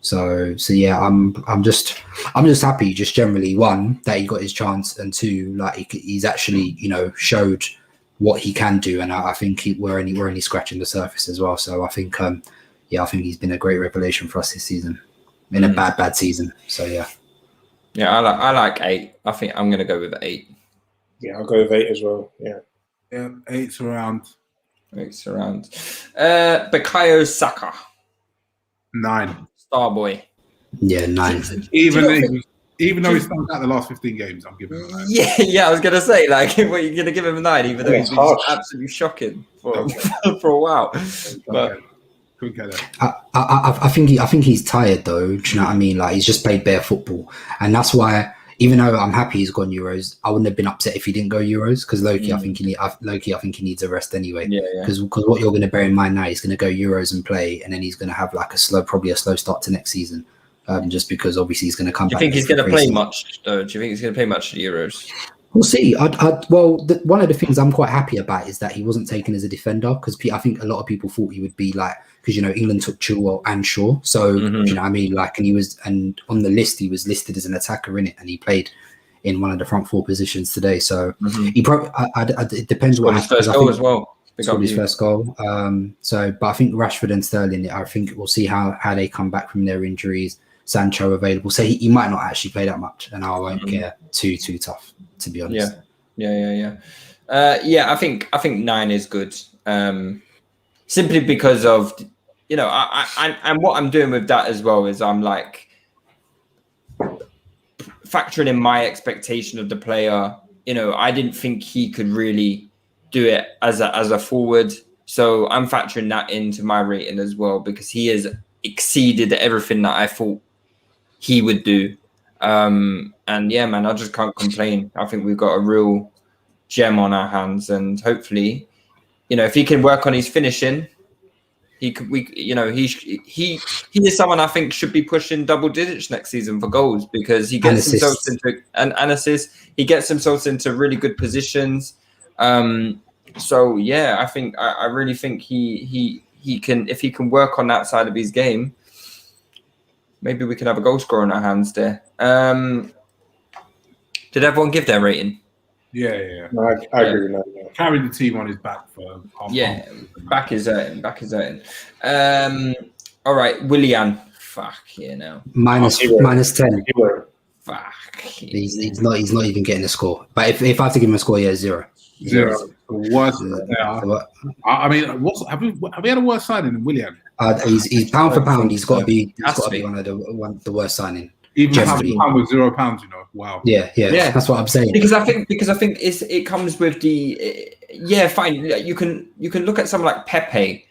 So yeah, I'm just happy, just generally, 1, that he got his chance, and 2, like he's actually showed what he can do, and I think we're only scratching the surface as well. So I think I think he's been a great revelation for us this season in a bad season. So yeah, I like 8. I think I'm gonna go with 8. Yeah, I'll go with 8 as well. Yeah, 8's around. 8's around. Bukayo Saka, 9. Starboy. Yeah, 9. Even though he's started out the last 15 games, I'm giving him a 9. Yeah, I was gonna say, like, what you're gonna give him a 9, even though he's been absolutely shocking for a while. But I think he's tired though. Do you know what I mean? Like, he's just played bare football, and that's why. Even though I'm happy he's gone Euros, I wouldn't have been upset if he didn't go Euros, because Loki, I think he needs a rest anyway. Yeah. Because what you're going to bear in mind now, he's going to go Euros and play, and then he's going to have like probably a slow start to next season, just because obviously he's going to come back. Do you think he's going to play much though? Do you think he's going to play much at Euros? We'll see. One of the things I'm quite happy about is that he wasn't taken as a defender, because I think a lot of people thought he would be like, because England took Chilwell and Shaw, so do you know what I mean? Like, and on the list he was listed as an attacker in it, and he played in one of the front 4 positions today. So he probably it depends what happens. His first goal as well. Scored his first goal. But I think Rashford and Sterling, I think we'll see how they come back from their injuries. Sancho available, so he might not actually play that much, and I won't care too tough, to be honest. Yeah. I think 9 is good. Simply because of and what I'm doing with that as well is I'm like factoring in my expectation of the player. I didn't think he could really do it as a forward, so I'm factoring that into my rating as well, because he has exceeded everything that I thought he would do. And yeah, man, I just can't complain. I think we've got a real gem on our hands, and hopefully, if he can work on his finishing, he is someone I think should be pushing double digits next season for goals, because he gets himself into and assists. He gets himself into really good positions. So yeah, I really think he can, if he can work on that side of his game, maybe we can have a goal scorer on our hands there. Did everyone give their rating? Yeah. No, I agree with that. Carried the team on his back for half. Yeah, back is hurting. All right, Willian. Fuck yeah, now. Minus 10. Fuck. He's not even getting a score. But if I have to give him a score, yeah, 0. 0. The worst. Yeah. I mean, have we had a worse signing than Willian? He's pound for pound. He's got to be. He's Has got to to be be. one of the worst signing. Even Generally. pound with £0, you know. Wow. Yeah. That's what I'm saying. Because I think it comes with the fine. You can look at someone like Pepe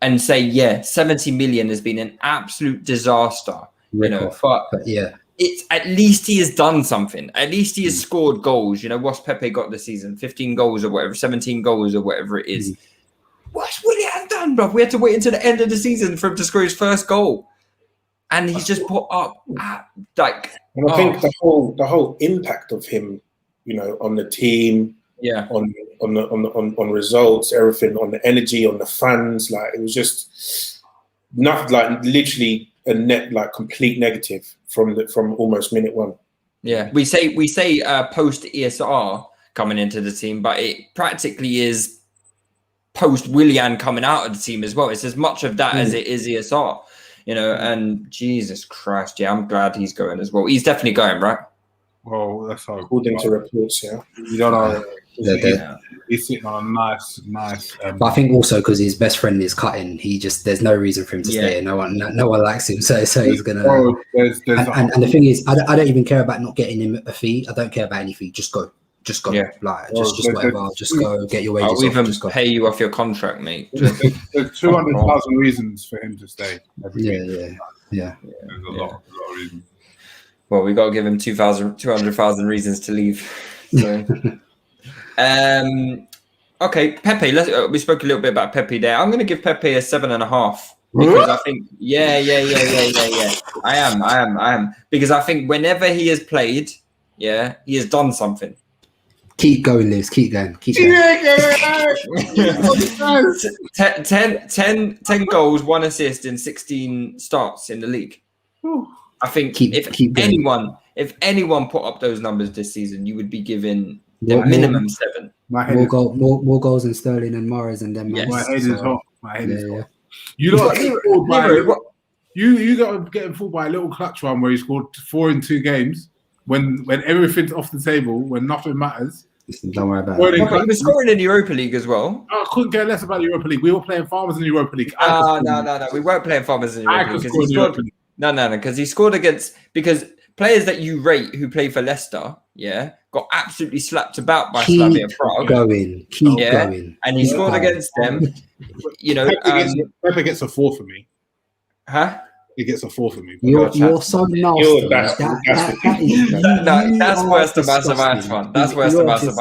and say 70 million has been an absolute disaster. But yeah. It's at least he has done something. At least he has scored goals. What's Pepe got this season? 15 goals or whatever, 17 goals or whatever it is. What's Willian done, bro? We had to wait until the end of the season for him to score his first goal, and he's just put up And I think the whole impact of him, on the team, on results, everything, on the energy, on the fans, like it was just not like literally a net like complete negative from almost minute one. Yeah, we say post ESR coming into the team, but it practically is post Willian coming out of the team as well. It's as much of that as it is ESR, and Jesus Christ, I'm glad he's going as well. He's definitely going, right? Well, that's how according to reports, you don't know. He's sitting on a nice. But I think also because his best friend is cutting, there's no reason for him to stay. No one likes him, so he's gonna. And the thing is, I don't even care about not getting him a fee. I don't care about any fee. Just go. Just whatever. Just go get your wages. I'll even pay you off your contract, mate. There's 200,000 reasons for him to stay. Yeah. There's a lot of reasons. Well, we got to give him 200,000 reasons to leave. So. Okay, Pepe. We spoke a little bit about Pepe there. I'm going to give Pepe a 7.5 because I think, I am because I think whenever he has played, he has done something. Keep going, Liz. Keep going. 10 goals, 1 assist in 16 starts in the league. I think if anyone put up those numbers this season, you would be given the minimum 7. More goals than Sterling and Morris and them. Yes. My head is hot. Yeah. You got to get him fooled by a little clutch one where he scored 4 in 2 games when everything's off the table, when nothing matters. Don't worry about it. He was scoring in the Europa League as well. I couldn't care less about the Europa League. We were playing Farmers in the Europa League. No. We weren't playing Farmers in the Europa League. Because he scored because players that you rate who play for Leicester, got absolutely slapped about by Slavia Prague. Keep going. And he scored against them. Pepe gets a 4 for me. Huh? He gets a 4 for me. You're so nasty. That's worse than Massive one. That's worse than Massive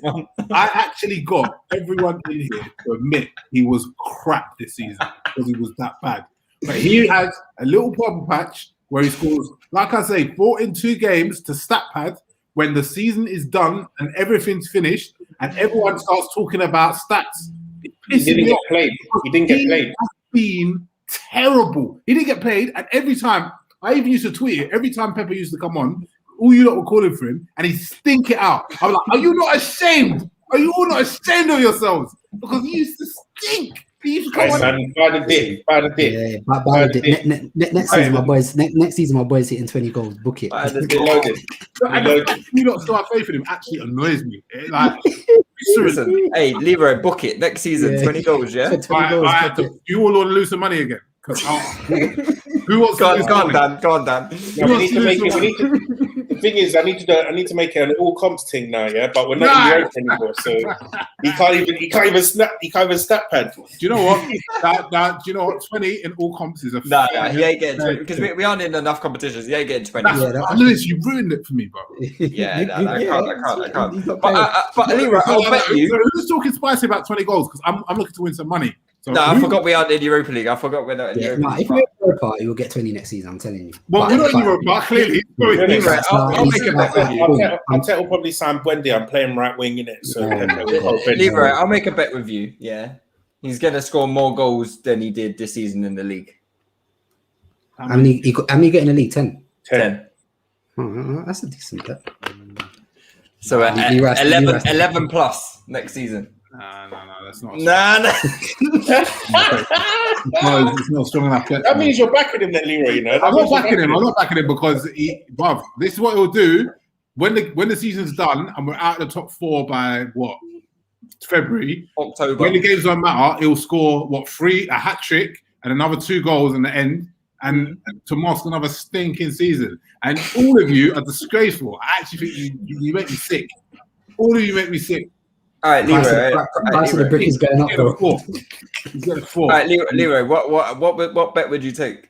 one. I actually got everyone in here to admit he was crap this season because he was that bad. But he has a little purple patch where he scores, like I say, 4 in 2 games to stat pad when the season is done and everything's finished and everyone starts talking about stats. He didn't get played. Has been terrible. He didn't get played, and every time I even used to tweet it. Every time Pepe used to come on, all you lot were calling for him, and he'd stink it out. I was like, "Are you not ashamed? Are you all not ashamed of yourselves? Because he used to stink. He used to come on." By the dip. Next season, my boys. Next season, my boys hitting 20 goals. Book it. You lot still have faith in him. Actually annoys me. Listen, hey, Leroy, book it next season. 20 goals, yeah. 20 goals. You all want to lose some money again? Who wants to lose money? Go on, Dan. The thing is, I need to make it an all comps thing now, But we're not in Europe anymore, so he can't even stat pad. Do you know what? Do you know what? 20 in all comps is a nah, he ain't getting 20 because we aren't in enough competitions. He ain't getting 20. Lewis, you ruined it for me, bro. I can't. But Leroy, I'll bet you. Who's talking spicy about 20 goals? Because I'm looking to win some money. So I forgot we aren't in Europa League. I forgot we're not in Europa League. If you're in Europa, you will get 20 next season. I'm telling you. Well, we're not in Europa, clearly. I'll make a bet with you. Arteta will probably sign Buendia. I'm playing right wing in it. So Leroy, I'll make a bet with you. Yeah, he's going to score more goals than he did this season in the league. How many get in the league? 10. 10. Oh, that's a decent bet. So 11 plus next season. No. It's not. Nah. It's not strong enough. That means you're backing him, then, Leroy. You know, I'm not backing him. I'm not backing him because, bruv, this is what he'll do when the season's done and we're out of the top 4 by what? February, October. When the games don't matter, he'll score a hat trick and another 2 goals in the end, and to mask another stinking season. And all of you are disgraceful. I actually think you make me sick. All of you make me sick. All right, Leroy. Price of the brick is going up. He's got a 4. All right, Leroy. What bet would you take?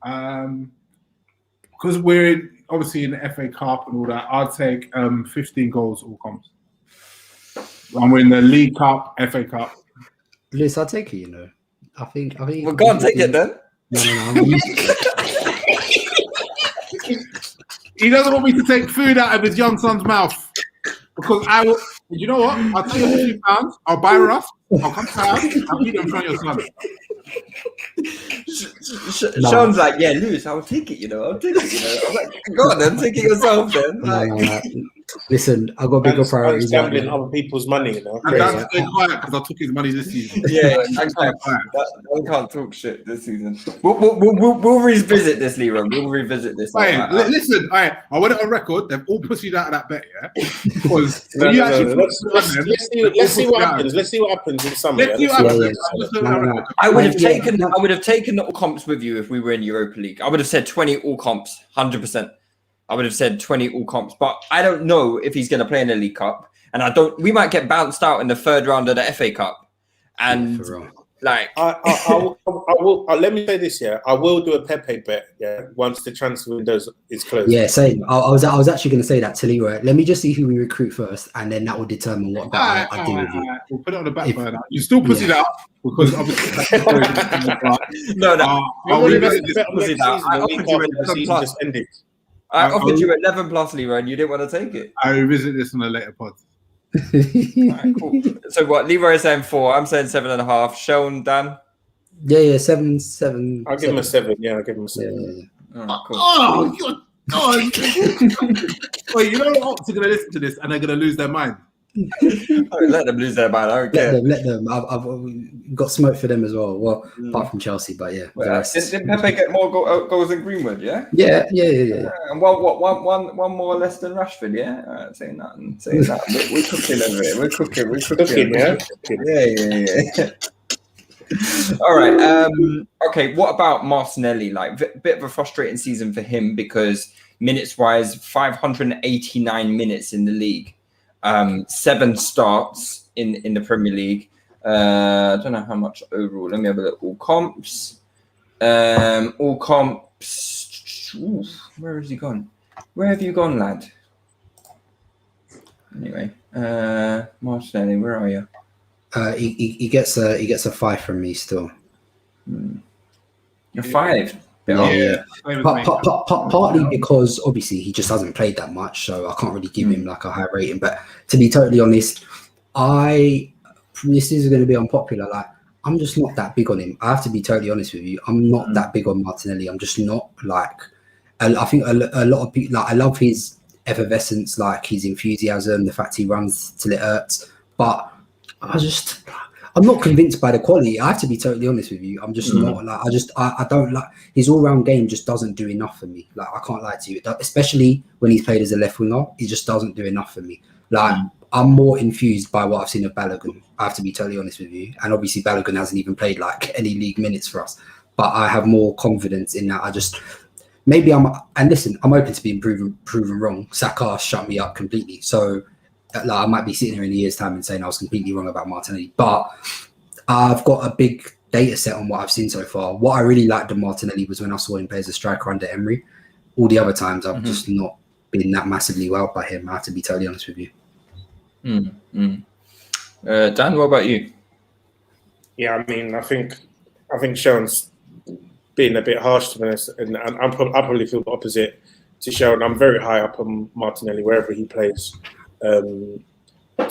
Because we're obviously in the FA Cup and all that, I'd take 15 goals all comps. And we're in the League Cup, FA Cup. Lewis, I'll take it, you know. I think. Well, go on, take it then. No. He doesn't want me to take food out of his young son's mouth. Because I will, you know what? I'll take £50, I'll buy Russ, I'll come to the house, I'll eat them in front of your son. Sean's like, yeah, Lewis, I'll take it, you know. I'm like, go on then, take it yourself then. No. Listen, I've got bigger priorities. Gambling other people's money, you know. And that's staying quiet because I took his money this season. Yeah, I can't talk shit this season. We'll revisit this, Leroy. We'll revisit this. Listen, I want it on record. They've all pussied out of that bet, yeah? Because let's see what happens. Let's see what happens in summer. I would have taken the all comps with you if we were in Europa League. I would have said 20 all comps, 100%. I would have said 20 all comps, but I don't know if he's going to play in the League Cup, and we might get bounced out in the 3rd round of the FA Cup. And like, I will. Let me say this here. I will do a Pepe bet. Yeah, once the transfer window is closed. Yeah, same. I was actually going to say that to Leroy. Let me just see who we recruit first, and then that will determine what bet I do with you. We'll put it on the back burner. You still pussy it out because obviously. I'll revisit this. I offered you 11 plus, Leroy, and you didn't want to take it. I revisit this on a later pod. Right, cool. So what? Leroy is saying 4. I'm saying 7.5. Sean, Dan. Yeah, 7. I'll give him a 7. Yeah, I'll give him a 7. Yeah. Right, cool. Oh, you're God. Wait, you know the Ops are going to listen to this and they're going to lose their mind. Let them lose their mind. I don't care. Let them. I've got smoke for them as well. Well, apart from Chelsea, but yeah. Did Pepe get more goals than Greenwood? Yeah. Yeah. And one more less than Rashford. Yeah. All right, saying that. We're cooking over here. We're cooking. Yeah. All right. Okay. What about Martinelli? Like, bit of a frustrating season for him because minutes-wise, 589 minutes in the league. 7 starts in the Premier League. I don't know how much overall. Let me have a look. All comps. Oof, where has he gone? Where have you gone, lad? Anyway, Martinelli, where are you? He gets a 5 from me still. You're 5. Yeah. Partly because obviously he just hasn't played that much, so I can't really give him like a high rating. But to be totally honest, this is going to be unpopular. Like, I'm just not that big on him. I have to be totally honest with you. I'm not that big on Martinelli. I'm just not like. I think a lot of people like. I love his effervescence, like his enthusiasm, the fact he runs till it hurts. But I'm not convinced by the quality. I have to be totally honest with you. I'm just not like. I don't like his all-round game. Just doesn't do enough for me. Like, I can't lie to you, especially when he's played as a left winger. He just doesn't do enough for me. Like, I'm more infused by what I've seen of Balogun. I have to be totally honest with you. And obviously, Balogun hasn't even played like any league minutes for us. But I have more confidence in that. I'm open to being proven wrong. Saka shut me up completely. So. Like, I might be sitting here in a year's time and saying I was completely wrong about Martinelli, but I've got a big data set on what I've seen so far. What I really liked of Martinelli was when I saw him play as a striker under Emery. All the other times, I've just not been that massively wowed by him. I have to be totally honest with you. Dan, what about you? Yeah, I mean, I think Sean's being a bit harsh to be honest, and I probably feel the opposite to Sean. I'm very high up on Martinelli wherever he plays. To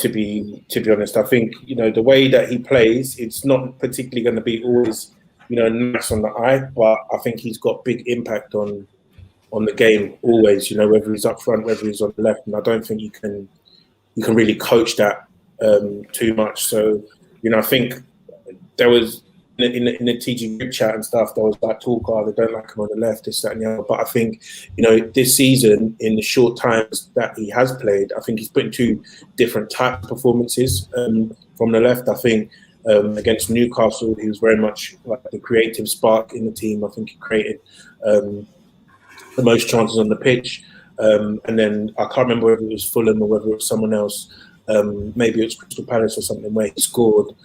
be honest, I think the way that he plays, it's not particularly going to be always nice on the eye, but I think he's got big impact on the game always. Whether he's up front, whether he's on the left, and I don't think you can really coach that too much. So, I think there was in the TG group chat and stuff, there was like talk, they don't like him on the left, this, that, and the other. But I think, this season, in the short times that he has played, I think he's put in two different types of performances from the left. I think against Newcastle, he was very much like the creative spark in the team. I think he created the most chances on the pitch. And then I can't remember whether it was Fulham or whether it was someone else. Maybe it was Crystal Palace or something where he scored.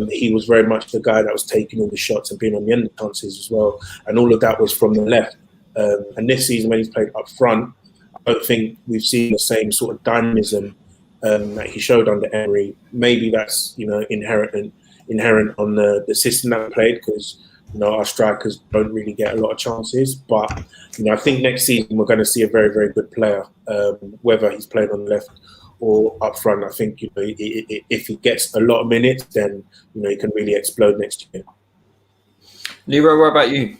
He was very much the guy that was taking all the shots and being on the end of chances as well. And all of that was from the left. And this season, when he's played up front, I don't think we've seen the same sort of dynamism that he showed under Emery. Maybe that's inherent on the system that we played, because our strikers don't really get a lot of chances. But I think next season we're going to see a very, very good player, whether he's playing on the left or up front. I think if he gets a lot of minutes, then he can really explode next year. Leroy, what about you?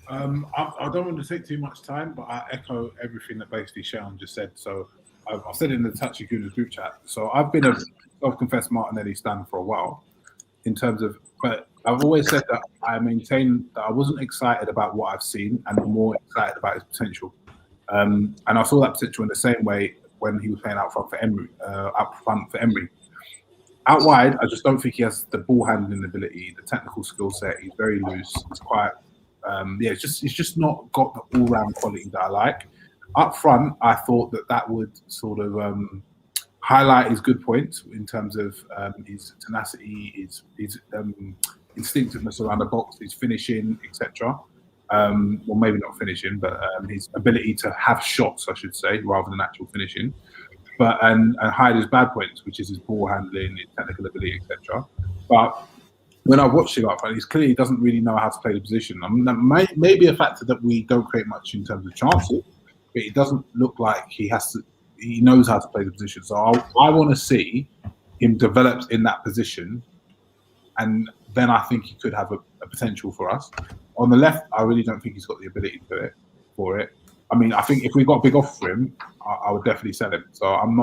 I don't want to take too much time, but I echo everything that basically Sharon just said. So I've said it in the TouchyGooners group chat. So I've been a self-confessed Martinelli stan for a while, but I've always said that I maintain that I wasn't excited about what I've seen and more excited about his potential. And I saw that potential in the same way when he was playing out front for Emery. Out wide, I just don't think he has the ball handling ability, the technical skill set. He's very loose. It's quite, it's just not got the all-round quality that I like. Up front, I thought that would sort of highlight his good points in terms of his tenacity, his instinctiveness around the box, his finishing, etc. Well, maybe not finishing, but his ability to have shots, I should say, rather than actual finishing. But and hide his bad points, which is his ball handling, his technical ability, etc. But when I watched him up front, he clearly doesn't really know how to play the position. I mean, that may be a factor that we don't create much in terms of chances, but it doesn't look like he knows how to play the position. So I want to see him develop in that position, and then I think he could have a potential for us. On the left, I really don't think he's got the ability to do it for it. I mean, I think if we got a big offer for him, I would definitely sell him. So I'm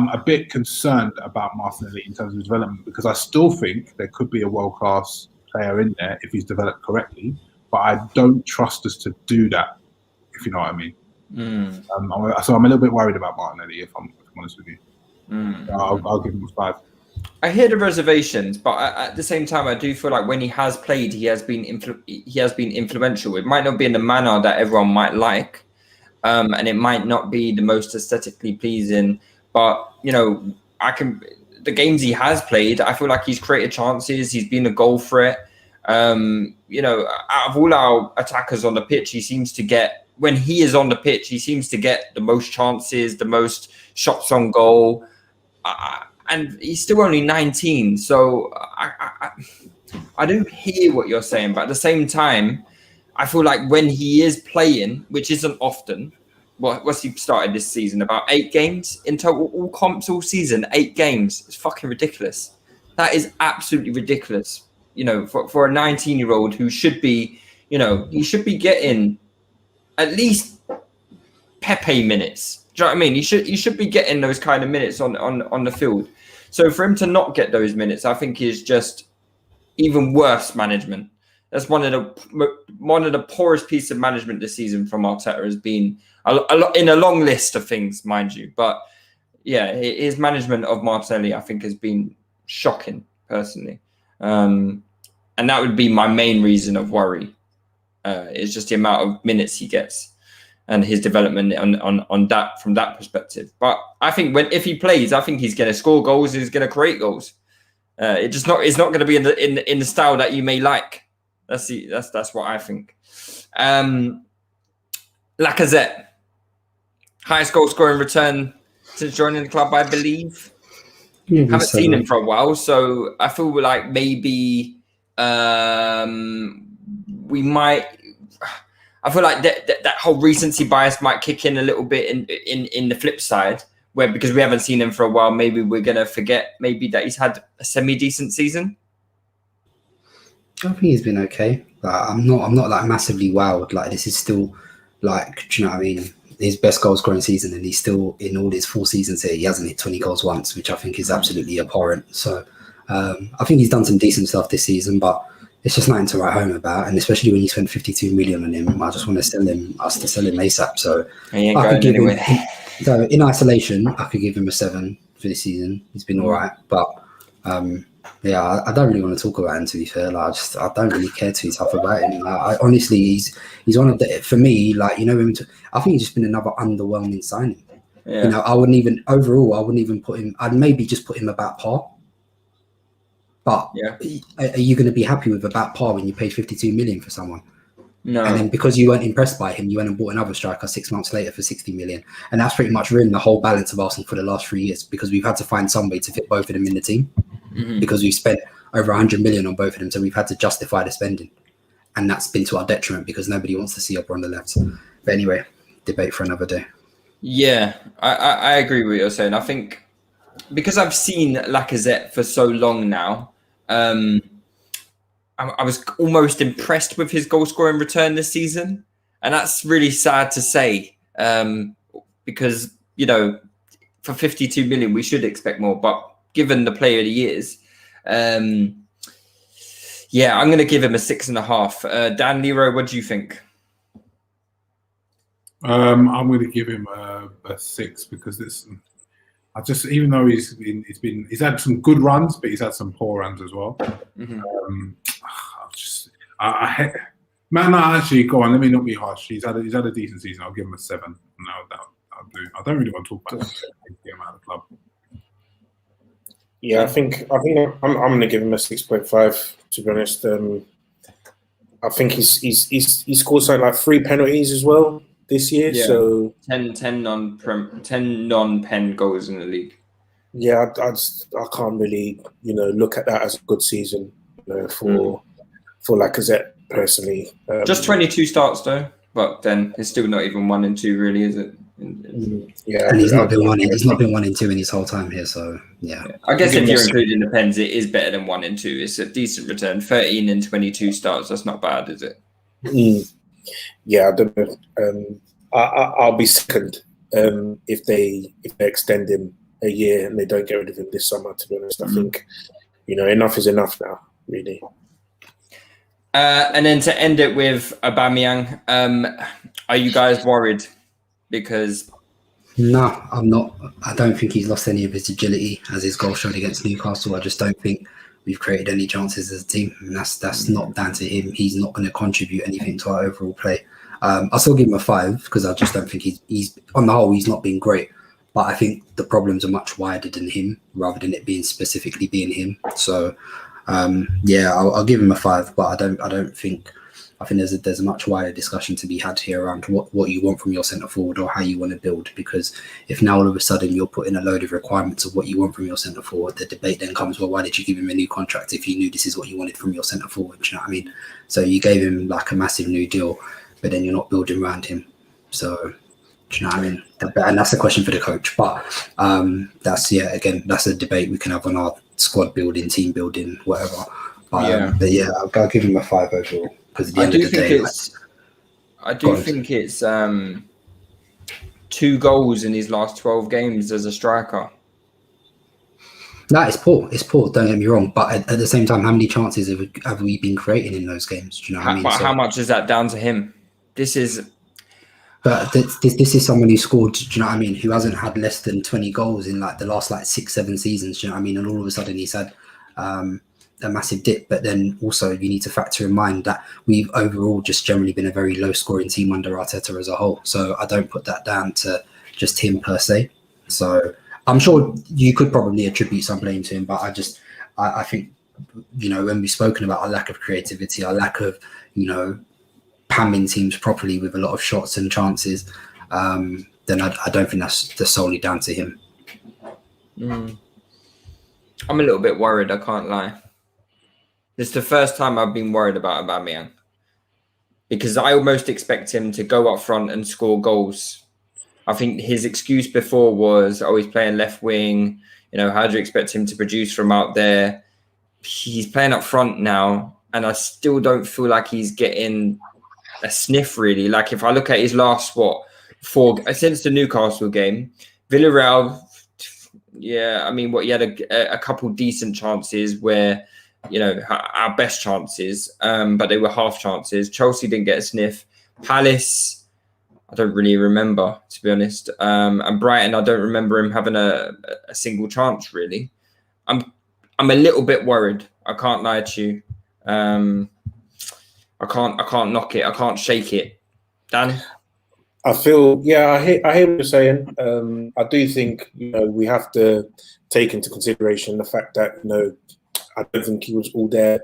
a bit concerned about Martinelli in terms of development, because I still think there could be a world-class player in there if he's developed correctly, but I don't trust us to do that, if you know what I mean. So I'm a little bit worried about Martinelli, if I'm honest with you. I'll give him a 5. I hear the reservations, but at the same time, I do feel like when he has played, he has been influential. It might not be in the manner that everyone might like, and it might not be the most aesthetically pleasing. But the games he has played, I feel like he's created chances. He's been a goal threat. Out of all our attackers on the pitch, he seems to get, when he is on the pitch, he seems to get the most chances, the most shots on goal. And he's still only 19, so I do hear what you're saying, but at the same time, I feel like when he is playing, which isn't often, what's he started this season? About 8 games in total, all comps, all season, 8 games. It's fucking ridiculous. That is absolutely ridiculous. For a 19-year-old who should be, he should be getting at least Pepe minutes. Do you know what I mean? He should be getting those kind of minutes on the field. So for him to not get those minutes, I think is just even worse management. That's one of the poorest pieces of management this season from Arteta has been in a long list of things, mind you. But yeah, his management of Martinelli, I think, has been shocking personally, and that would be my main reason of worry. Is just the amount of minutes he gets and his development on that from that perspective. But I think if he plays, I think he's going to score goals. He's going to create goals. It's not going to be in the style that you may like. That's what I think. Lacazette, highest goal scoring return since joining the club, I believe. Haven't seen him for a while, so I feel like maybe we might. I feel like that whole recency bias might kick in a little bit in the flip side, where because we haven't seen him for a while, maybe we're gonna forget maybe that he's had a semi-decent season. I think he's been okay. Like, I'm not like massively wowed. Like, this is still like, do you know what I mean? his best goal scoring season, and he's still in all his 4 seasons here. He hasn't hit 20 goals once, which I think is absolutely abhorrent. So I think he's done some decent stuff this season, but it's just nothing to write home about. And especially when you spend 52 million on him, I just want to sell him ASAP. So He ain't I could going give anywhere. him. So in isolation, I could give him a 7 for this season. He's been all right, but yeah, I don't really want to talk about him, to be fair. Like, I don't really care too tough about him. Like, honestly, he's one of the, for me, like, you know, I think he's just been another underwhelming signing. Yeah. You know, I wouldn't even put him, I'd maybe just put him about par. But Yeah. are you going to be happy with about par when you paid 52 million for someone? No. And then because you weren't impressed by him, you went and bought another striker 6 months later for 60 million. And that's pretty much ruined the whole balance of Arsenal for the last 3 years, because we've had to find some way to fit both of them in the team. Because we've spent over 100 million on both of them, so we've had to justify the spending, and that's been to our detriment because nobody wants to see up on the left. But anyway, debate for another day. Yeah, I agree with what you're saying. I think because I've seen Lacazette for so long now, I was almost impressed with his goal scoring return this season, and that's really sad to say, because, you know, for 52 million we should expect more, but given the player of the years, yeah, I'm going to give him a 6.5. Dan, Leroy, what do you think? I'm going to give him a 6 because even though he's had some good runs, but he's had some poor runs as well. Actually, go on. Let me not be harsh. He's had a decent season. I'll give him a 7. No, I'll do. I don't really want to talk about him out of the club. Yeah, I think I'm going to give him a 6.5. To be honest, I think he scored something like 3 penalties as well this year. Yeah. So 10 non-pen goals in the league. Yeah, I can't really look at that as a good season for Lacazette personally. Just 22 starts though, but then it's still not even 1 and 2 really, is it? Yeah, and he's not been 1 and 2 in his whole time here, so yeah. I guess if you're including the pens, it is better than 1 and 2. It's a decent return. 13 and 22 starts, that's not bad, is it? Yeah, I don't know. I'll be second if they extend him a year and they don't get rid of him this summer. To be honest, I think enough is enough now, really. And then to end it with Aubameyang, are you guys worried? Because no, I'm not. I don't think he's lost any of his agility, as his goal showed against Newcastle. I just don't think we've created any chances as a team, and that's not down to him. He's not going to contribute anything to our overall play. I'll still give him a 5 because I just don't think he's on the whole he's not been great. But I think the problems are much wider than him, rather than it being specifically being him. So yeah, I'll give him a 5, but I think there's a much wider discussion to be had here around what you want from your centre forward or how you want to build. Because if now all of a sudden you're putting a load of requirements of what you want from your centre forward, the debate then comes, well, why did you give him a new contract if you knew this is what you wanted from your centre forward? Do you know what I mean? So you gave him like a massive new deal, but then you're not building around him. So do you know what I mean? And that's a question for the coach. But that's a debate we can have on our squad building, team building, whatever. But yeah, I'll give him a 5 overall. Because at the end of the day, I do think it's 2 goals in his last 12 games as a striker. No, it's poor. It's poor. Don't get me wrong. But at the same time, how many chances have we been creating in those games? Do you know what I mean? But how much is that down to him? This is someone who scored. Do you know what I mean? Who hasn't had less than 20 goals in like the last 6-7 seasons. Do you know what I mean? And all of a sudden he's had a massive dip. But then also you need to factor in mind that we've overall just generally been a very low scoring team under Arteta as a whole. So I don't put that down to just him per se. So I'm sure you could probably attribute some blame to him, but I think, when we've spoken about our lack of creativity, our lack of, pamming teams properly with a lot of shots and chances, then I don't think that's solely down to him. I'm a little bit worried, I can't lie. It's the first time I've been worried about Aubameyang, because I almost expect him to go up front and score goals. I think his excuse before was, he's playing left wing. How do you expect him to produce from out there? He's playing up front now, and I still don't feel like he's getting a sniff, really. Like, if I look at his last, since the Newcastle game. Villarreal, yeah, I mean, he had a couple decent chances where, our best chances, but they were half chances. Chelsea didn't get a sniff. Palace, I don't really remember, to be honest. And Brighton, I don't remember him having a single chance, really. I'm a little bit worried. I can't lie to you. I can't knock it. I can't shake it. Dan? I feel, I hear what you're saying. I do think, we have to take into consideration the fact that, I don't think he was all there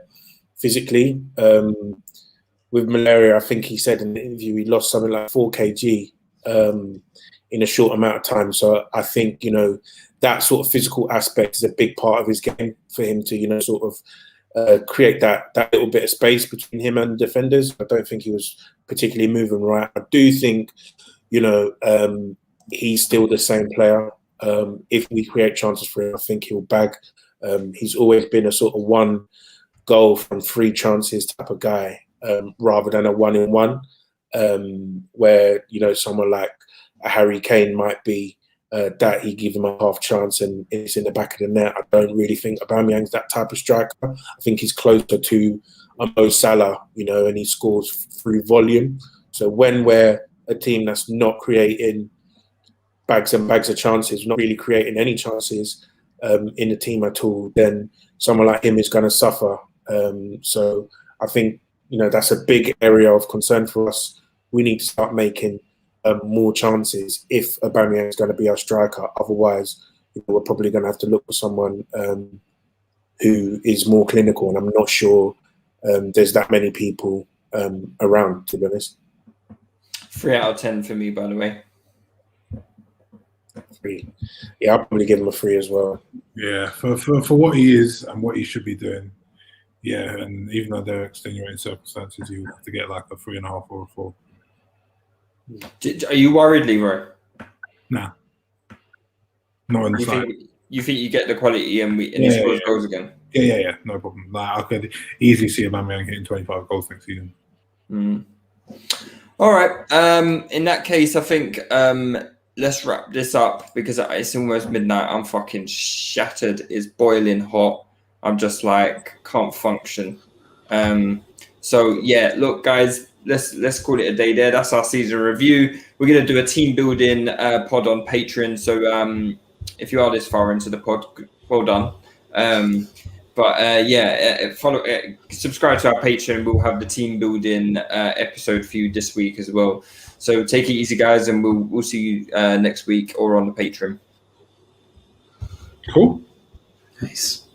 physically. With malaria, I think he said in the interview he lost something like 4 kg in a short amount of time. So I think, that sort of physical aspect is a big part of his game for him to, sort of create that little bit of space between him and defenders. I don't think he was particularly moving right. I do think, he's still the same player. If we create chances for him, I think he'll bag. He's always been a sort of 1 goal from 3 chances type of guy, rather than a 1-in-1, where, someone like a Harry Kane might be that he give him a half chance and it's in the back of the net. I don't really think Aubameyang's that type of striker. I think he's closer to a Mo Salah, and he scores through volume. So when we're a team that's not creating bags and bags of chances, not really creating any chances in the team at all, then someone like him is going to suffer. So I think, that's a big area of concern for us. We need to start making more chances if Aubameyang is going to be our striker. Otherwise, we're probably going to have to look for someone who is more clinical, and I'm not sure there's that many people around, to be honest. 3 out of 10 for me, by the way. 3. Yeah, I'll probably give him a 3 as well. Yeah, for what he is and what he should be doing. Yeah, and even though there are extenuating circumstances, you have to get like a 3.5 or a 4. Are you worried, Leroy? Nah, not in the side. You think you get the quality and he scores goals again? Yeah, no problem. Like, I could easily see Aubameyang hitting 25 goals next season. All right. In that case, I think let's wrap this up because it's almost midnight. I'm fucking shattered. It's boiling hot. I'm just like can't function. So yeah, look, guys, let's call it a day there. That's our season review. We're gonna do a team building pod on Patreon. So if you are this far into the pod, well done. Follow, subscribe to our Patreon. We'll have the team building episode for you this week as well. So take it easy, guys, and we'll see you next week or on the Patreon. Cool. Nice.